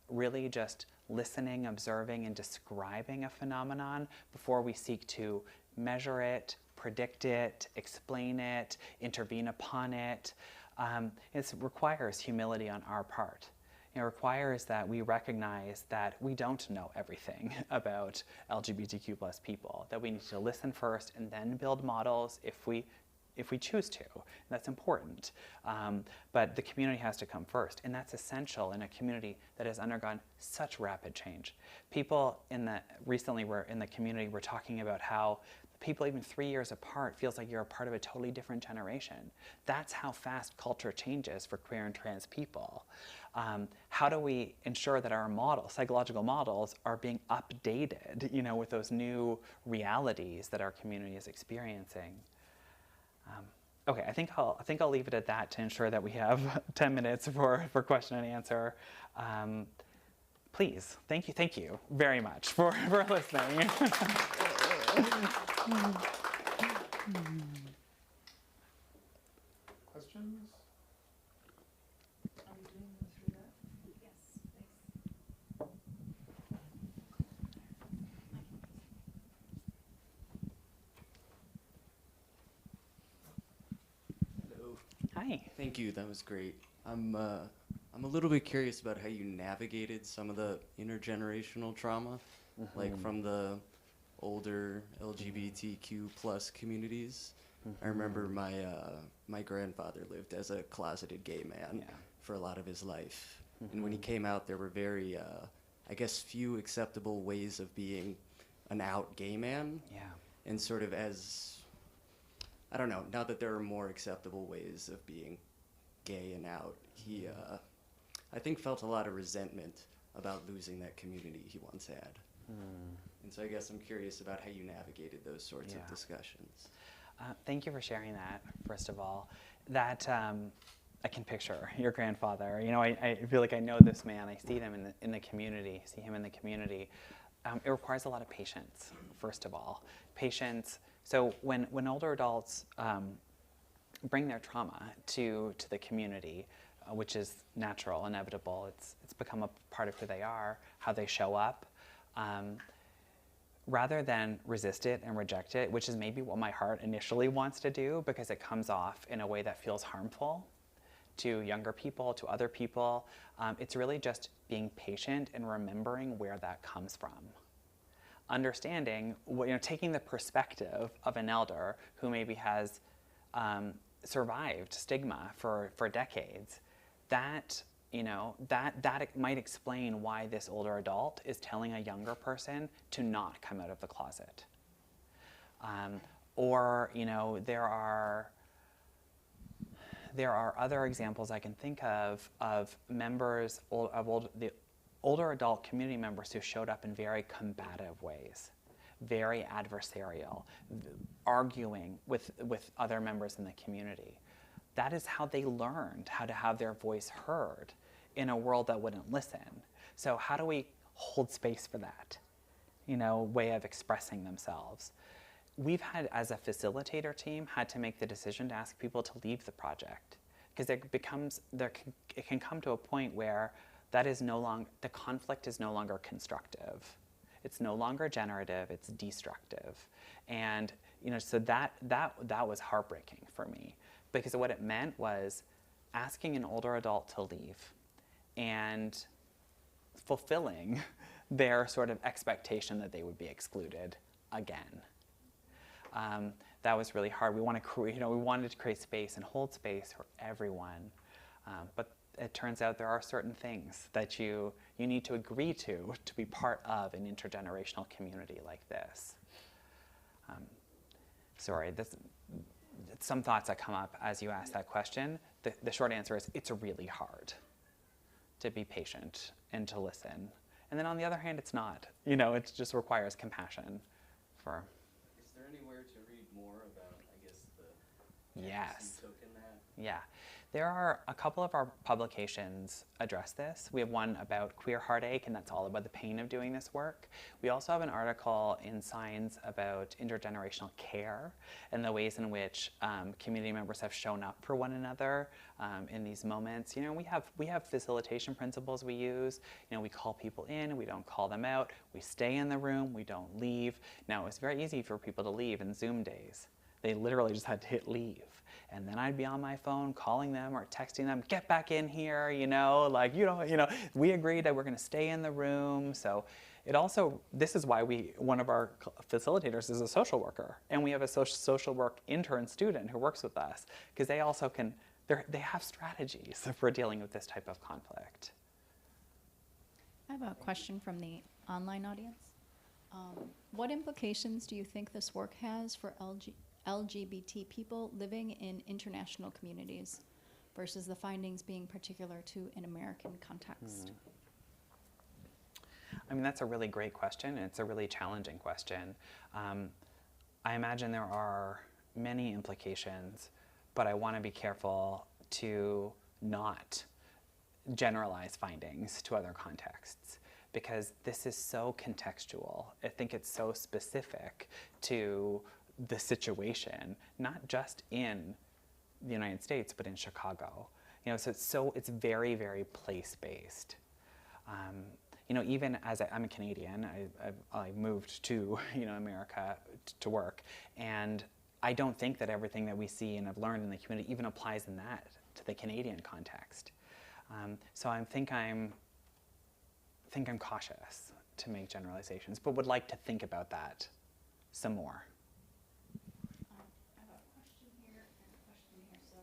really just listening, observing, and describing a phenomenon before we seek to measure it, predict it, explain it, intervene upon it. It requires humility on our part. It requires that we recognize that we don't know everything about LGBTQ plus people, that we need to listen first and then build models if we choose to. That's important. But the community has to come first, and that's essential in a community that has undergone such rapid change. People recently were in the community were talking about how people even 3 years apart feels like you're a part of a totally different generation. That's how fast culture changes for queer and trans people. How do we ensure that our psychological models are being updated, with those new realities that our community is experiencing? Okay, I think I'll leave it at that to ensure that we have 10 minutes for question and answer. Please, thank you very much for listening. Questions? Are we doing them through that? Yes, please. Hello. Hi. Thank you. That was great. I'm a little bit curious about how you navigated some of the intergenerational trauma, like from the older LGBTQ plus communities. I remember my grandfather lived as a closeted gay man for a lot of his life, and when he came out, there were very, I guess, few acceptable ways of being an out gay man. Yeah. And sort of as, I don't know, now that there are more acceptable ways of being gay and out, he, I think, felt a lot of resentment about losing that community he once had. And so I guess I'm curious about how you navigated those sorts of discussions. Thank you for sharing that, first of all. That I can picture your grandfather. I feel like I know this man. I see them in the community, see him in the community. It requires a lot of patience, first of all. Patience. So when older adults bring their trauma to the community, which is natural, inevitable, it's become a part of who they are, how they show up, rather than resist it and reject it, which is maybe what my heart initially wants to do because it comes off in a way that feels harmful to younger people, to other people. It's really just being patient and remembering where that comes from. Understanding, taking the perspective of an elder who maybe has survived stigma for decades, that might explain why this older adult is telling a younger person to not come out of the closet. Or there are other examples I can think of members the older adult community members who showed up in very combative ways, very adversarial, arguing with other members in the community. That is how they learned how to have their voice heard in a world that wouldn't listen. So how do we hold space for that, way of expressing themselves? We've had, as a facilitator team, had to make the decision to ask people to leave the project because it can come to a point where the conflict is no longer constructive. It's no longer generative, it's destructive. And so that was heartbreaking for me because what it meant was asking an older adult to leave and fulfilling their sort of expectation that they would be excluded again. That was really hard. We wanted to create space and hold space for everyone, but it turns out there are certain things that you need to agree to be part of an intergenerational community like this. Some thoughts that come up as you ask that question. The short answer is it's really hard to be patient and to listen. And then on the other hand, it's not. It just requires compassion for. Is there anywhere to read more about, I guess, the Yes. you took in that? Yeah. There are a couple of our publications address this. We have one about queer heartache, and that's all about the pain of doing this work. We also have an article in Signs about intergenerational care and the ways in which community members have shown up for one another in these moments. We have facilitation principles we use. We call people in, we don't call them out. We stay in the room, we don't leave. Now, it's very easy for people to leave in Zoom days. They literally just had to hit leave. And then I'd be on my phone calling them or texting them, get back in here, like, we agreed that we're going to stay in the room. So it also, this is why one of our facilitators is a social worker, and we have a social work intern student who works with us, because they also they have strategies for dealing with this type of conflict. I have a question from the online audience. What implications do you think this work has for LGBT people living in international communities versus the findings being particular to an American context? I mean, that's a really great question, and it's a really challenging question. I imagine there are many implications, but I want to be careful to not generalize findings to other contexts, because this is so contextual. I think it's so specific to the situation, not just in the United States, but in Chicago. So it's very, very place-based. Even as I'm a Canadian, I moved to America to work, and I don't think that everything that we see and have learned in the community even applies to the Canadian context. So I think I'm cautious to make generalizations, but would like to think about that some more. I have a question here and a question here, so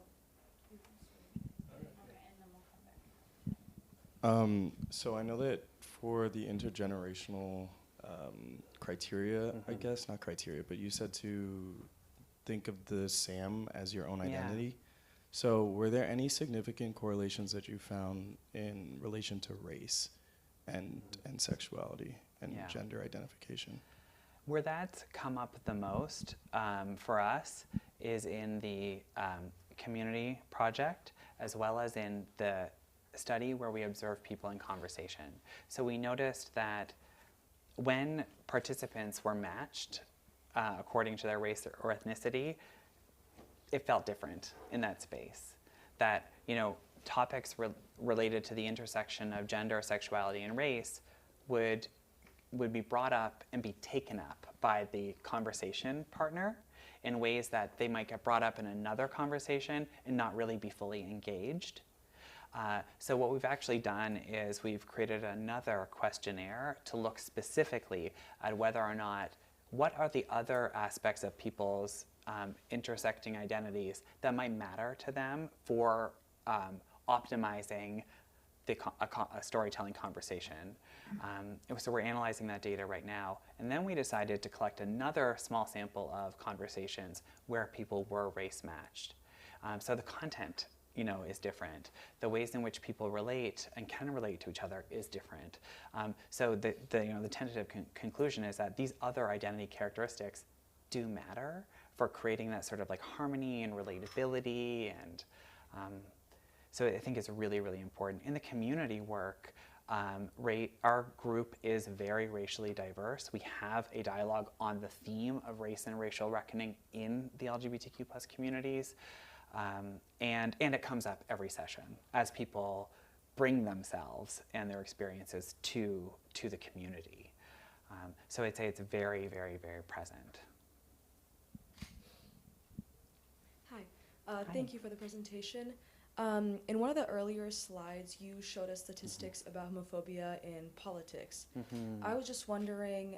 you can switch. Okay, and then we'll come back. So I know that for the intergenerational criteria, I guess, not criteria, but you said to think of the SAM as your own identity. So were there any significant correlations that you found in relation to race and sexuality and gender identification? Where that's come up the most for us is in the community project, as well as in the study where we observe people in conversation. So we noticed that when participants were matched according to their race or ethnicity, it felt different in that space. That, topics related to the intersection of gender, sexuality, and race would be brought up and be taken up by the conversation partner in ways that they might get brought up in another conversation and not really be fully engaged. So what we've actually done is we've created another questionnaire to look specifically at whether or not, what are the other aspects of people's intersecting identities that might matter to them for optimizing a storytelling conversation. So we're analyzing that data right now. And then we decided to collect another small sample of conversations where people were race matched. So the content is different. The ways in which people relate and can relate to each other is different. So the tentative conclusion is that these other identity characteristics do matter for creating that sort of like harmony and relatability, and so I think it's really, really important. In the community work, our group is very racially diverse. We have a dialogue on the theme of race and racial reckoning in the LGBTQ+ communities. And it comes up every session as people bring themselves and their experiences to the community. So I'd say it's very, very, very present. Hi. Thank you for the presentation. In one of the earlier slides, you showed us statistics about homophobia in politics. I was just wondering,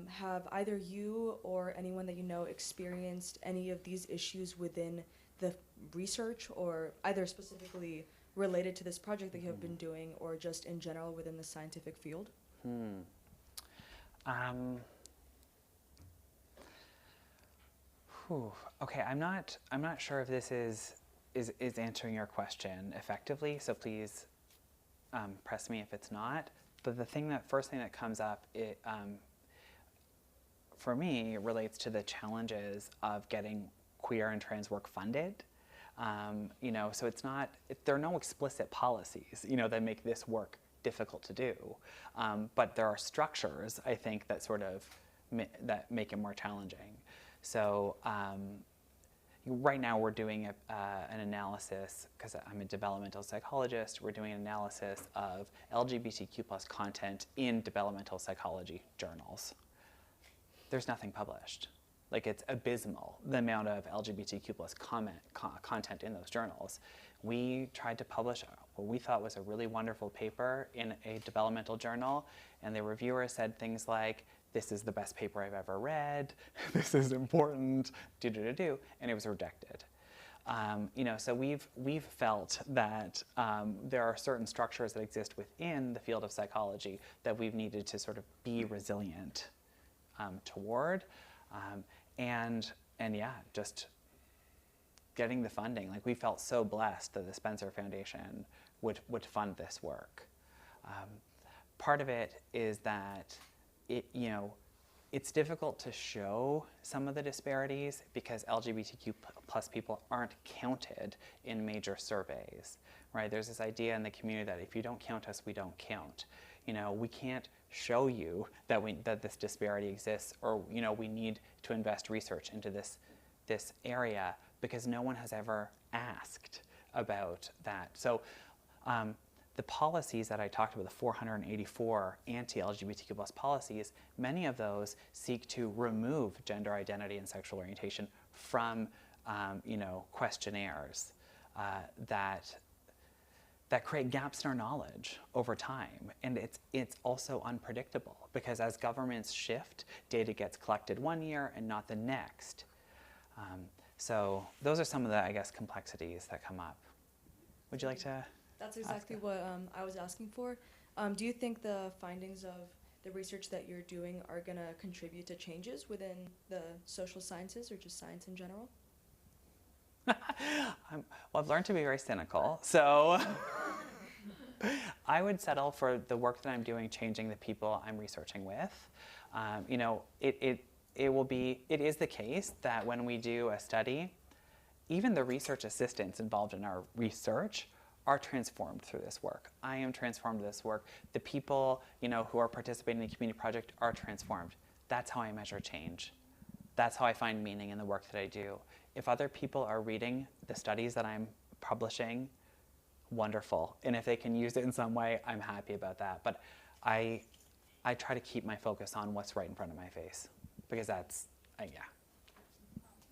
have either you or anyone that you know experienced any of these issues within the research, or either specifically related to this project that you have been doing, or just in general within the scientific field? Okay, I'm not sure if this is answering your question effectively, so please press me if it's not. But the first thing that comes up, for me, relates to the challenges of getting queer and trans work funded. So there are no explicit policies, that make this work difficult to do. But there are structures, I think, that sort of that make it more challenging. So right now we're doing an analysis, because I'm a developmental psychologist, we're doing an analysis of LGBTQ+ content in developmental psychology journals. There's nothing published. Like, it's abysmal, the amount of LGBTQ plus content in those journals. We tried to publish what we thought was a really wonderful paper in a developmental journal, and the reviewer said things like, "This is the best paper I've ever read, this is important, and it was rejected. So we've felt that there are certain structures that exist within the field of psychology that we've needed to sort of be resilient toward, and yeah, just getting the funding. Like, we felt so blessed that the Spencer Foundation would fund this work. Part of it is that it's difficult to show some of the disparities because LGBTQ plus people aren't counted in major surveys, right? There's this idea in the community that if you don't count us, we don't count. We can't show you that this disparity exists, or we need to invest research into this area because no one has ever asked about that. So the policies that I talked about, the 484 anti-LGBTQ plus policies, many of those seek to remove gender identity and sexual orientation from questionnaires that create gaps in our knowledge over time. And it's also unpredictable because as governments shift, data gets collected one year and not the next. So those are some of the, I guess, complexities that come up. Would you like to? That's exactly what I was asking for. Do you think the findings of the research that you're doing are going to contribute to changes within the social sciences or just science in general? Well, I've learned to be very cynical, so I would settle for the work that I'm doing changing the people I'm researching with. It is the case that when we do a study, even the research assistants involved in our research are transformed through this work. I am transformed through this work. The people, who are participating in the community project are transformed. That's how I measure change. That's how I find meaning in the work that I do. If other people are reading the studies that I'm publishing, wonderful. And if they can use it in some way, I'm happy about that. But I try to keep my focus on what's right in front of my face, because that's, yeah.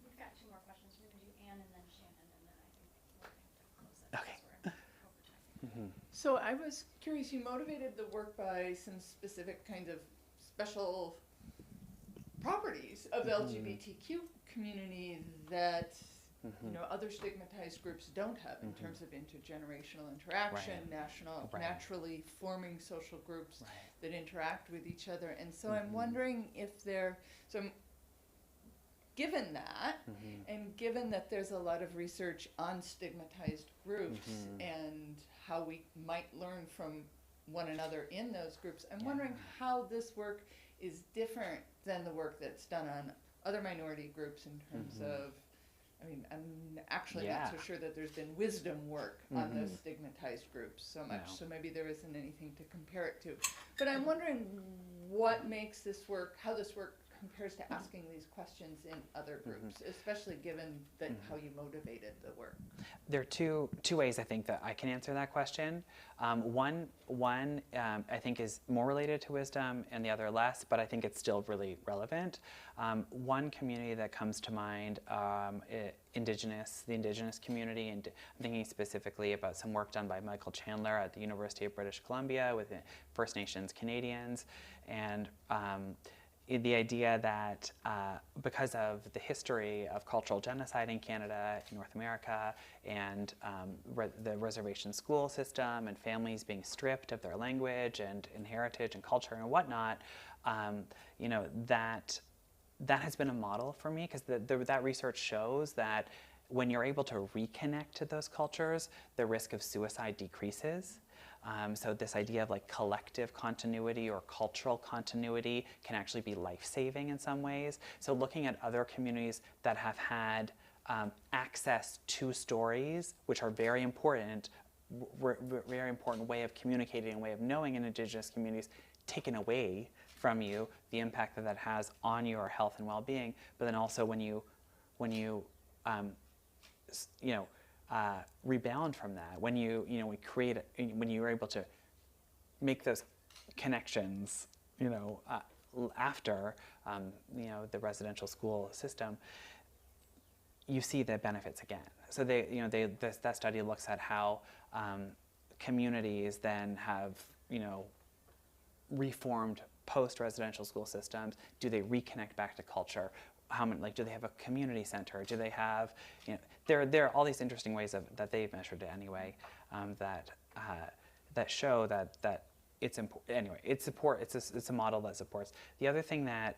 We've got two more questions. We're going to do Anne and then Shannon, and then I think we're going to close it. Okay. We're over time. So I was curious, you motivated the work by some specific kind of special properties of LGBTQ community that other stigmatized groups don't have in terms of intergenerational interaction, naturally forming social groups that interact with each other. And so I'm wondering if given that, and given that there's a lot of research on stigmatized groups and how we might learn from one another in those groups, I'm wondering how this work is different than the work that's done on other minority groups in terms of, I'm actually not so sure that there's been wisdom work on those stigmatized groups so much, so maybe there isn't anything to compare it to. But I'm wondering what makes this work, how this work compares to asking these questions in other groups, especially given that how you motivated the work. There are two ways I think that I can answer that question. One I think is more related to wisdom, and the other less, but I think it's still really relevant. One community that comes to mind, the Indigenous community, and I'm thinking specifically about some work done by Michael Chandler at the University of British Columbia with First Nations Canadians, and the idea that because of the history of cultural genocide in Canada, in North America, and the reservation school system and families being stripped of their language and heritage and culture and whatnot, that has been a model for me, because that research shows that when you're able to reconnect to those cultures, the risk of suicide decreases. So this idea of like collective continuity or cultural continuity can actually be life-saving in some ways. So looking at other communities that have had access to stories, which are very important way of communicating and way of knowing in Indigenous communities, taken away from you, the impact that has on your health and well-being. But then also when you rebound from that, when when you're able to make those connections, after the residential school system, you see the benefits again. So that study looks at how communities then have reformed post-residential school systems. Do they reconnect back to culture? How many, do they have a community center? Do they have, there are all these interesting ways that they've measured it anyway, that show that it's important. Anyway, it's a model that supports. The other thing that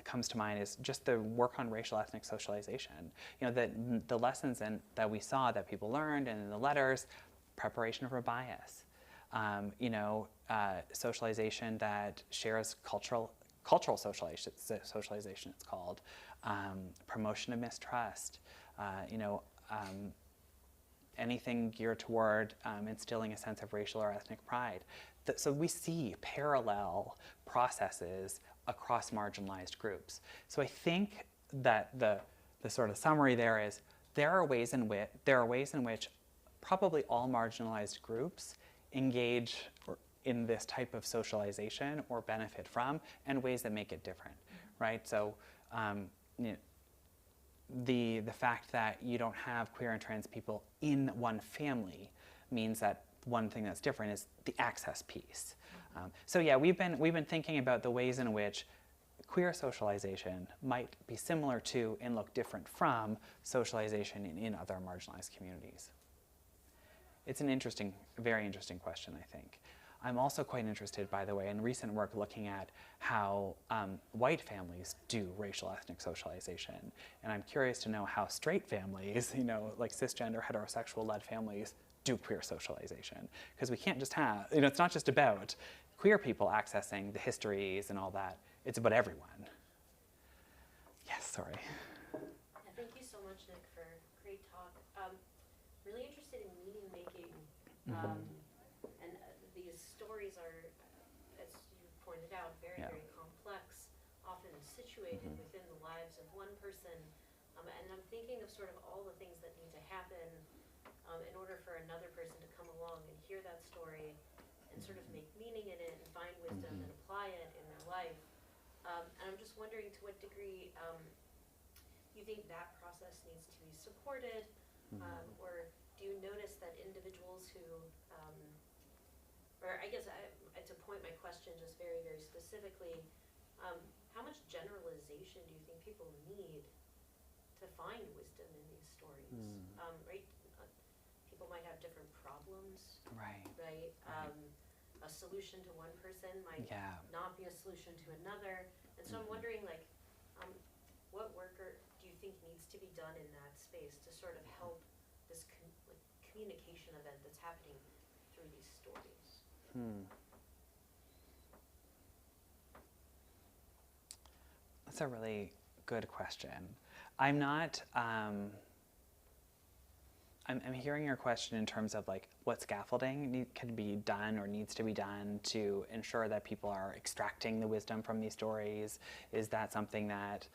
comes to mind is just the work on racial ethnic socialization. That the lessons that we saw that people learned and in the letters, preparation for bias, socialization that shares cultural socialization, it's called, promotion of mistrust, anything geared toward instilling a sense of racial or ethnic pride. So we see parallel processes across marginalized groups. So I think that the sort of summary there is there are ways in which probably all marginalized groups engage in this type of socialization or benefit from, and ways that make it different, right? So the fact that you don't have queer and trans people in one family means that one thing that's different is the access piece. So yeah, we've been thinking about the ways in which queer socialization might be similar to and look different from socialization in other marginalized communities. It's an interesting, very interesting question, I think. I'm also quite interested, by the way, in recent work looking at how white families do racial ethnic socialization. And I'm curious to know how straight families, like cisgender, heterosexual-led families, do queer socialization. Because we can't just have, it's not just about queer people accessing the histories and all that. It's about everyone. Yes, sorry. Yeah, thank you so much, Nick, for a great talk. Really interested in meaning making. And these stories are, as you pointed out, very, very complex, often situated within the lives of one person. And I'm thinking of sort of all the things that need to happen in order for another person to come along and hear that story and sort of make meaning in it and find wisdom and apply it in their life. And I'm just wondering to what degree you think that process needs to be supported, or do you notice that individuals who, or I guess to point my question just very, very specifically, how much generalization do you think people need to find wisdom in these stories? Right? People might have different problems, right? A solution to one person might not be a solution to another. And so I'm wondering, what work do you think needs to be done in that space to sort of help this communication event that's happening through these stories? That's a really good question. I'm not, I'm hearing your question in terms of what scaffolding can be done or needs to be done to ensure that people are extracting the wisdom from these stories. Is that something that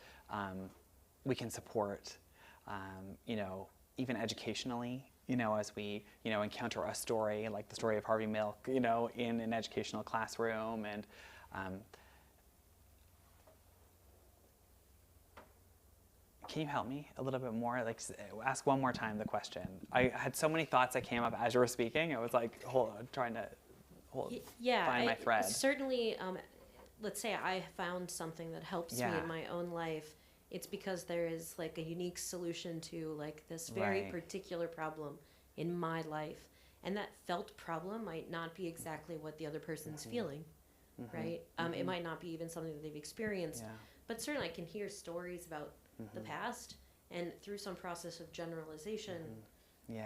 we can support, even educationally, as we, encounter a story like the story of Harvey Milk, in an educational classroom, and can you help me a little bit more? Ask one more time the question. I had so many thoughts that came up as you were speaking. It was trying to find my thread. Certainly, let's say I found something that helps me in my own life. It's because there is a unique solution to this very particular problem in my life. And that felt problem might not be exactly what the other person's feeling, right? It might not be even something that they've experienced. But certainly I can hear stories about the past, and through some process of generalization,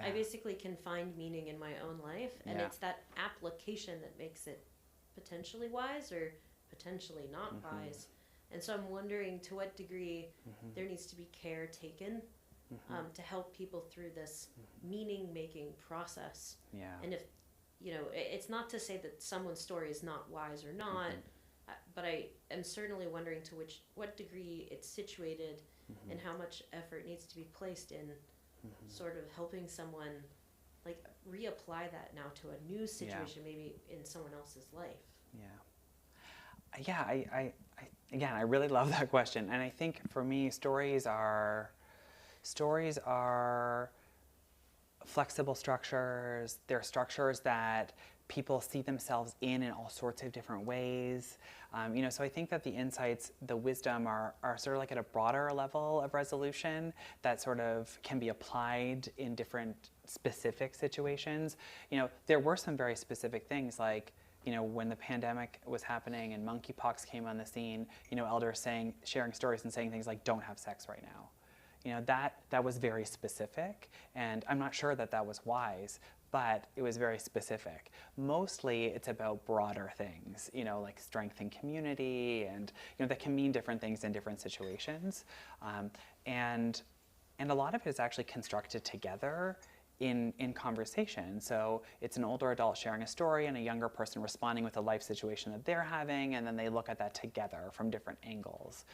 I basically can find meaning in my own life, and it's that application that makes it potentially wise or potentially not wise. And so I'm wondering to what degree there needs to be care taken to help people through this meaning-making process. And if, it's not to say that someone's story is not wise or not, but I am certainly wondering to what degree it's situated and how much effort needs to be placed in sort of helping someone reapply that now to a new situation, maybe in someone else's life. yeah, again, I really love that question. And I think for me, stories are flexible structures. They're structures that people see themselves in all sorts of different ways. So I think that the insights, the wisdom are sort of like at a broader level of resolution that sort of can be applied in different specific situations. There were some very specific things like, when the pandemic was happening and monkeypox came on the scene, elders sharing stories and saying things like, don't have sex right now. That was very specific, and I'm not sure that was wise, but it was very specific. Mostly it's about broader things, like strength in community, and that can mean different things in different situations. And a lot of it is actually constructed together in conversation. So it's an older adult sharing a story and a younger person responding with a life situation that they're having, and then they look at that together from different angles.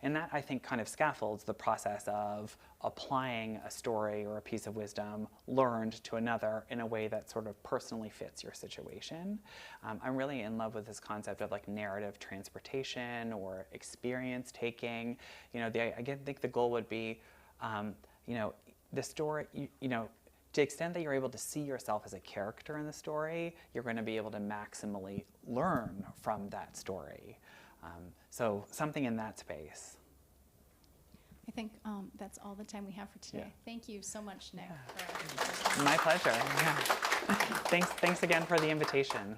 And that, I think, kind of scaffolds the process of applying a story or a piece of wisdom learned to another in a way that sort of personally fits your situation. I'm really in love with this concept of like narrative transportation or experience taking. I think the goal would be, the story, to the extent that you're able to see yourself as a character in the story, you're going to be able to maximally learn from that story. So something in that space. I think that's all the time we have for today. Yeah. Thank you so much, Nic. My pleasure. Yeah. Thanks again for the invitation.